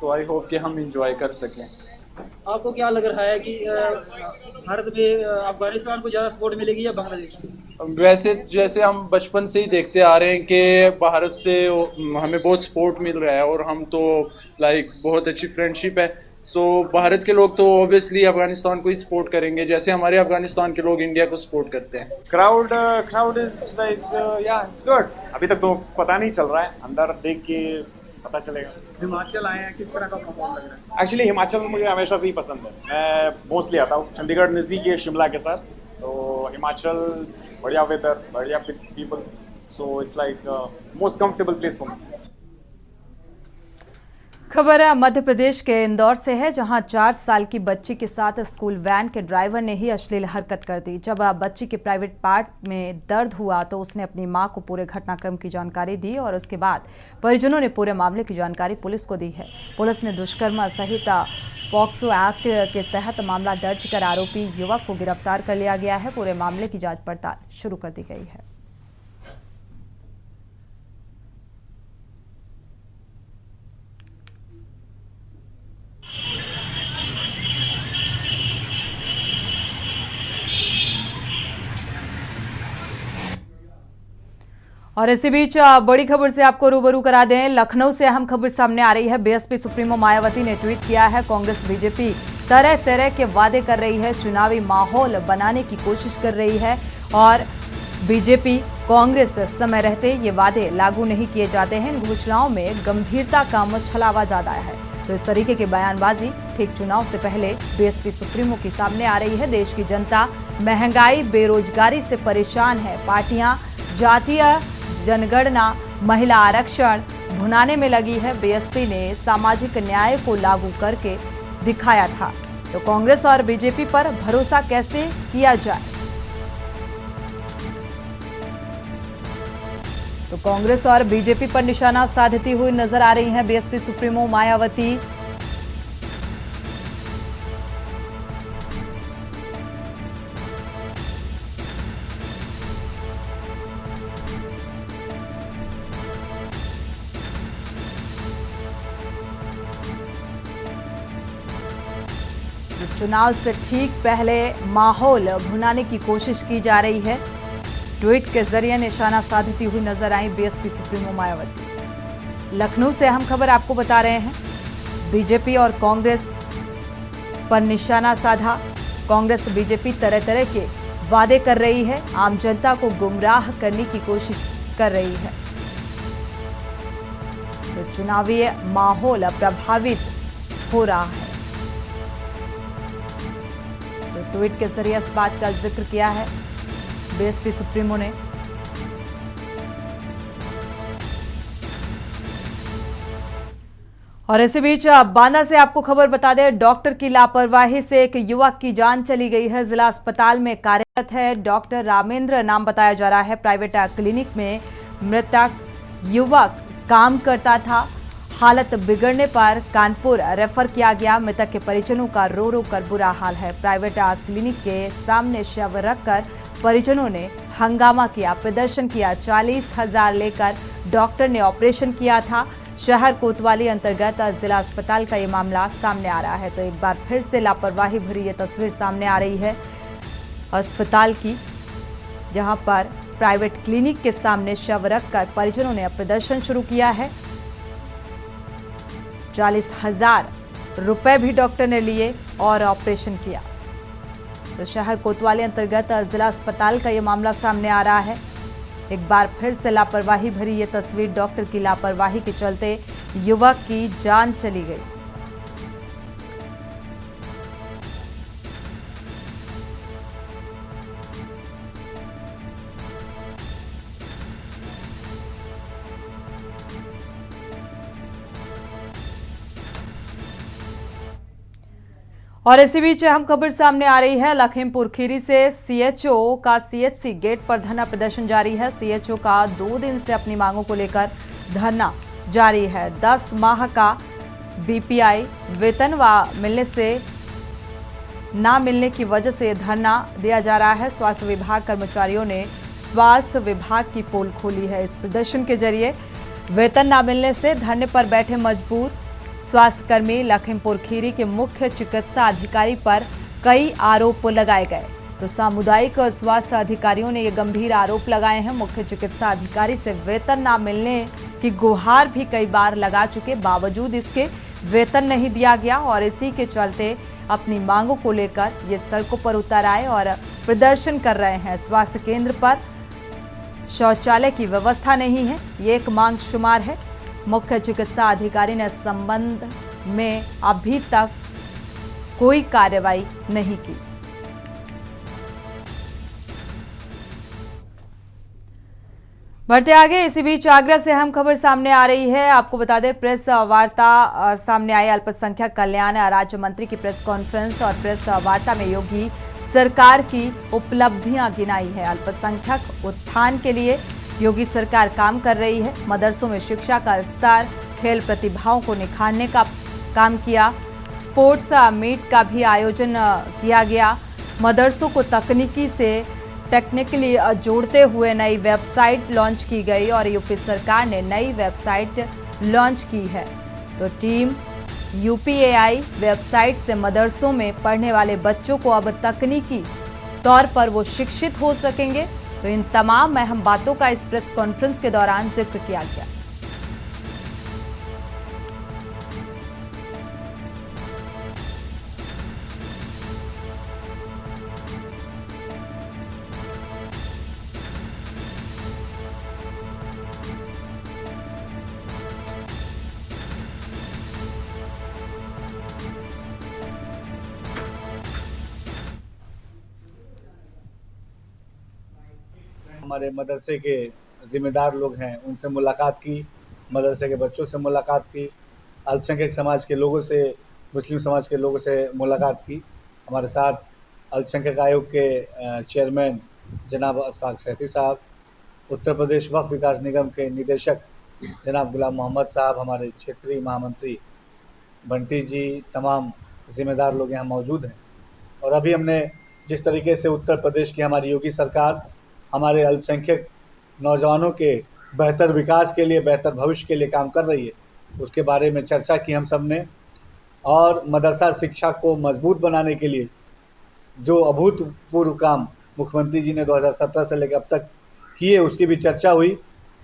तो आई होप कि हम इंजॉय कर सकें। आपको क्या लग रहा है कि भारत में अफगानिस्तान को ज़्यादा सपोर्ट मिलेगी या बांग्लादेश को? वैसे जैसे हम बचपन से ही देखते आ रहे हैं कि भारत से हमें बहुत सपोर्ट मिल रहा है और हम तो बहुत अच्छी फ्रेंडशिप है। सो भारत के लोग तो ऑब्वियसली अफगानिस्तान को ही सपोर्ट करेंगे, जैसे हमारे अफगानिस्तान के लोग इंडिया को सपोर्ट करते हैं। क्राउड इज लाइक या इट्स गुड। अभी तक तो पता नहीं चल रहा है, अंदर देख के पता चलेगा। हिमाचल आए हैं, किस तरह का माहौल लग रहा है? एक्चुअली हिमाचल मुझे हमेशा से ही पसंद है, मैं मोस्टली आता हूँ। चंडीगढ़ नज़दीक है शिमला के साथ, तो हिमाचल बढ़िया वेदर, बढ़िया people, so it's like most comfortable place for me. खबर मध्य प्रदेश के इंदौर से है, जहां 4 साल की बच्ची के साथ स्कूल वैन के ड्राइवर ने ही अश्लील हरकत कर दी। जब बच्ची के प्राइवेट पार्ट में दर्द हुआ तो उसने अपनी मां को पूरे घटनाक्रम की जानकारी दी और उसके बाद परिजनों ने पूरे मामले की जानकारी पुलिस को दी है। पुलिस ने दुष्कर्म सहित पॉक्सो एक्ट के तहत मामला दर्ज कर आरोपी युवक को गिरफ्तार कर लिया गया है। पूरे मामले की जांच पड़ताल शुरू कर दी गई है। और इसी बीच बड़ी खबर से आपको रूबरू करा दें, लखनऊ से अहम खबर सामने आ रही है। बीएसपी सुप्रीमो मायावती ने ट्वीट किया है, कांग्रेस बीजेपी तरह तरह के वादे कर रही है, चुनावी माहौल बनाने की कोशिश कर रही है और बीजेपी कांग्रेस समय रहते ये वादे लागू नहीं किए जाते हैं। इन घोषणाओं में गंभीरता कम, छलावा ज्यादा है। तो इस तरीके की बयानबाजी ठीक चुनाव से पहले बीएसपी सुप्रीमो की सामने आ रही है। देश की जनता महंगाई, बेरोजगारी से परेशान है। पार्टियां जातीय जनगणना, महिला आरक्षण भुनाने में लगी है। बीएसपी ने सामाजिक न्याय को लागू करके दिखाया था, तो कांग्रेस और बीजेपी पर भरोसा कैसे किया जाए? तो कांग्रेस और बीजेपी पर निशाना साधती हुई नजर आ रही हैं बीएसपी सुप्रीमो मायावती। चुनाव से ठीक पहले माहौल भुनाने की कोशिश की जा रही है। ट्वीट के जरिए निशाना साधती हुई नजर आई बीएसपी सुप्रीमो मायावती। लखनऊ से अहम खबर आपको बता रहे हैं, बीजेपी और कांग्रेस पर निशाना साधा। कांग्रेस बीजेपी तरह तरह के वादे कर रही है, आम जनता को गुमराह करने की कोशिश कर रही है। तो चुनावी माहौल प्रभावित हो रहा है। तो ट्वीट के जरिए इस बात का जिक्र किया है बीएसपी सुप्रीमो ने। और इसी बीच बांदा से आपको खबर बता दें, डॉक्टर की लापरवाही से एक युवक की जान चली गई है। जिला अस्पताल में कार्यरत है डॉक्टर रामेंद्र नाम बताया जा रहा है। प्राइवेट क्लिनिक में मृतक युवक काम करता था। हालत बिगड़ने पर कानपुर रेफर किया गया। मृतक के परिजनों का रो रो कर बुरा हाल है। प्राइवेट क्लिनिक के सामने शव रखकर परिजनों ने हंगामा किया, प्रदर्शन किया। 40,000 लेकर डॉक्टर ने ऑपरेशन किया था। शहर कोतवाली अंतर्गत जिला अस्पताल का ये मामला सामने आ रहा है। तो एक बार फिर से लापरवाही भरी ये तस्वीर सामने आ रही है अस्पताल की, जहां पर प्राइवेट क्लिनिक के सामने शव रखकर परिजनों ने प्रदर्शन शुरू किया है। 40,000 रुपए भी डॉक्टर ने लिए और ऑपरेशन किया। तो शहर कोतवाली अंतर्गत जिला अस्पताल का ये मामला सामने आ रहा है। एक बार फिर से लापरवाही भरी ये तस्वीर, डॉक्टर की लापरवाही के चलते युवक की जान चली गई। और इसी बीच अहम खबर सामने आ रही है लखीमपुर खीरी से। सीएचओ का सीएचसी गेट पर धरना प्रदर्शन जारी है। सीएचओ का 2 दिन से अपनी मांगों को लेकर धरना जारी है। 10 माह का बीपीआई वेतन ना मिलने की वजह से धरना दिया जा रहा है। स्वास्थ्य विभाग कर्मचारियों ने स्वास्थ्य विभाग की पोल खोली है। इस प्रदर्शन के जरिए वेतन ना मिलने से धरने पर बैठे मजबूर स्वास्थ्यकर्मी। लखीमपुर खीरी के मुख्य चिकित्सा अधिकारी पर कई आरोप लगाए गए। तो सामुदायिक स्वास्थ्य अधिकारियों ने ये गंभीर आरोप लगाए हैं। मुख्य चिकित्सा अधिकारी से वेतन ना मिलने की गुहार भी कई बार लगा चुके, बावजूद इसके वेतन नहीं दिया गया और इसी के चलते अपनी मांगों को लेकर ये सड़कों पर उतर आए और प्रदर्शन कर रहे हैं। स्वास्थ्य केंद्र पर शौचालय की व्यवस्था नहीं है, ये एक मांग शुमार है। मुख्य चिकित्सा अधिकारी ने इस संबंध में अभी तक कोई कार्रवाई नहीं की। बढ़ते आगे, इसी बीच आगरा से अहम खबर सामने आ रही है। आपको बता दें, प्रेस वार्ता सामने आई। अल्पसंख्यक कल्याण राज्य मंत्री की प्रेस कॉन्फ्रेंस और प्रेस वार्ता में योगी सरकार की उपलब्धियां गिनाई है। अल्पसंख्यक उत्थान के लिए योगी सरकार काम कर रही है। मदरसों में शिक्षा का स्तर, खेल प्रतिभाओं को निखारने का काम किया। स्पोर्ट्स मीट का भी आयोजन किया गया। मदरसों को टेक्निकली जोड़ते हुए नई वेबसाइट लॉन्च की गई और यूपी सरकार ने नई वेबसाइट लॉन्च की है। तो टीम यूपीएआई वेबसाइट से मदरसों में पढ़ने वाले बच्चों को अब तकनीकी तौर पर वो शिक्षित हो सकेंगे। तो इन तमाम अहम बातों का इस प्रेस कॉन्फ्रेंस के दौरान जिक्र किया गया। हमारे मदरसे के जिम्मेदार लोग हैं, उनसे मुलाकात की, मदरसे के बच्चों से मुलाकात की, अल्पसंख्यक समाज के लोगों से, मुस्लिम समाज के लोगों से मुलाकात की। हमारे साथ अल्पसंख्यक आयोग के चेयरमैन जनाब अशफाक सेठी साहब, उत्तर प्रदेश वक्फ विकास निगम के निदेशक जनाब गुलाम मोहम्मद साहब, हमारे क्षेत्रीय महामंत्री बंटी जी, तमाम जिम्मेदार लोग यहाँ मौजूद हैं। और अभी हमने जिस तरीके से उत्तर प्रदेश की हमारी योगी सरकार हमारे अल्पसंख्यक नौजवानों के बेहतर विकास के लिए, बेहतर भविष्य के लिए काम कर रही है, उसके बारे में चर्चा की हम सब ने। और मदरसा शिक्षा को मजबूत बनाने के लिए जो अभूतपूर्व काम मुख्यमंत्री जी ने 2017 से लेकर अब तक किए, उसकी भी चर्चा हुई।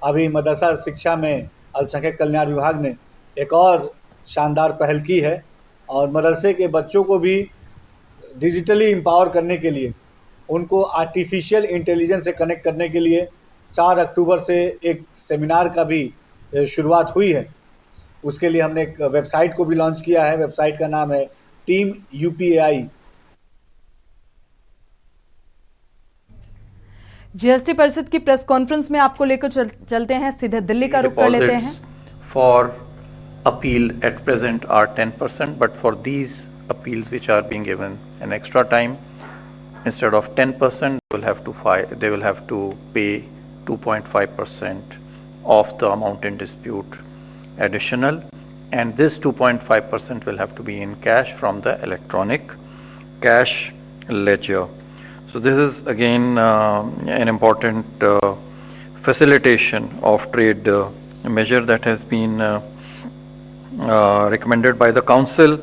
अभी मदरसा शिक्षा में अल्पसंख्यक कल्याण विभाग ने एक और शानदार पहल की है और मदरसे के बच्चों को भी डिजिटली एम्पावर करने के लिए, उनको आर्टिफिशियल इंटेलिजेंस से कनेक्ट करने के लिए 4 अक्टूबर से एक सेमिनार का भी शुरुआत हुई है। उसके लिए हमने एक वेबसाइट को भी लॉन्च किया है। वेबसाइट का नाम है टीम यूपीएआई। जीएसटी परिषद की प्रेस कॉन्फ्रेंस में आपको लेकर चलते हैं, सीधे दिल्ली का रुख कर लेते हैं। For appeal at present are 10%, but for these appeals which are being given an extra time, instead of 10%, they will have to pay 2.5% of the amount in dispute additional, and this 2.5% will have to be in cash from the electronic cash ledger. So this is again an important facilitation of trade measure that has been recommended by the council.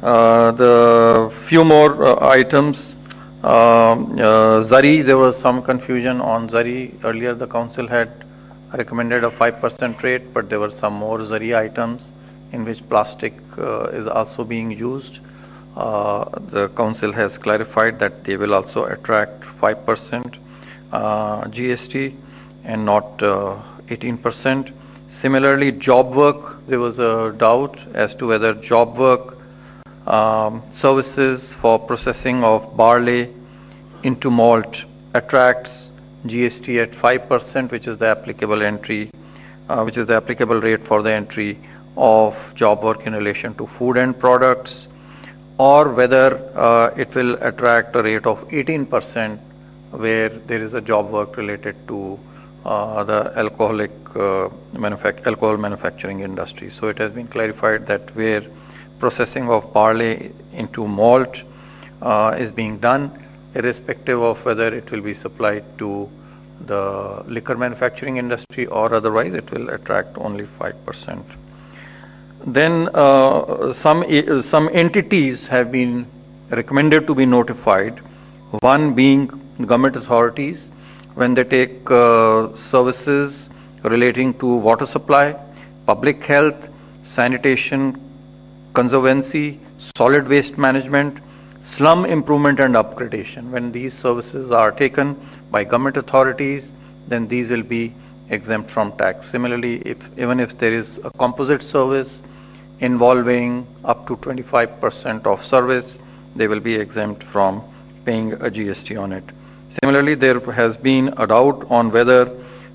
The few more items, Zari, there was some confusion on Zari. Earlier the council had recommended a 5% rate, but there were some more Zari items in which plastic is also being used. The council has clarified that they will also attract 5% GST and not 18%. Similarly, job work, there was a doubt as to whether job work services for processing of barley into malt attracts GST at 5%, which is the applicable entry, which is the applicable rate for the entry of job work in relation to food end products, or whether it will attract a rate of 18% where there is a job work related to the alcohol manufacturing industry. So it has been clarified that where processing of barley into malt is being done, irrespective of whether it will be supplied to the liquor manufacturing industry or otherwise, it will attract only 5%. Then some entities have been recommended to be notified, one being government authorities when they take services relating to water supply, public health, sanitation, conservancy, solid waste management, slum improvement and upgradation. When these services are taken by government authorities, then these will be exempt from tax. Similarly, even if there is a composite service involving up to 25% of service, they will be exempt from paying a GST on it. Similarly, there has been a doubt on whether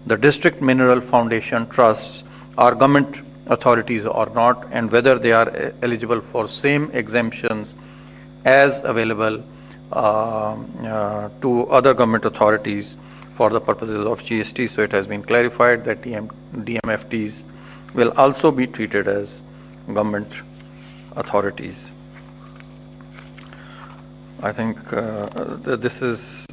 the district mineral foundation trusts are government authorities or not, and whether they are eligible for same exemptions as available to other government authorities for the purposes of GST. So it has been clarified that DMFTs will also be treated as government authorities. I think this is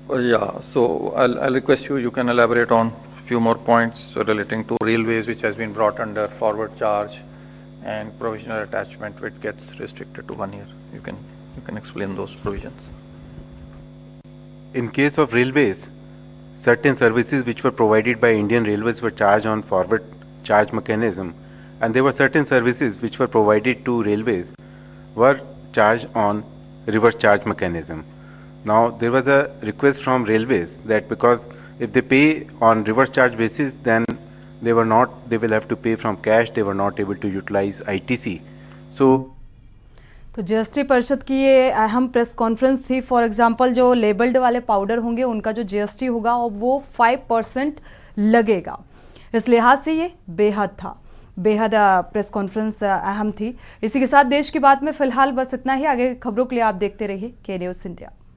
yeah. So I'll request you can elaborate on a few more points relating to railways, which has been brought under forward charge and provisional attachment, which gets restricted to 1 year. You can explain those provisions. In case of railways, certain services which were provided by Indian Railways were charged on forward charge mechanism, and there were certain services which were provided to railways were charged on reverse charge mechanism. Now there was a request from railways that because if they pay on reverse charge basis, then they will have to pay from cash, they were not able to utilize ITC. So GST परिषद की ये अहम press conference थी। For example जो labelled वाले powder होंगे उनका जो जीएसटी होगा वो 5% लगेगा। इस लिहाज से ये बेहद प्रेस कॉन्फ्रेंस अहम थी। इसी के साथ देश की बात में फिलहाल बस इतना ही। आगे खबरों के लिए आप देखते रहिए के न्यूज़ इंडिया।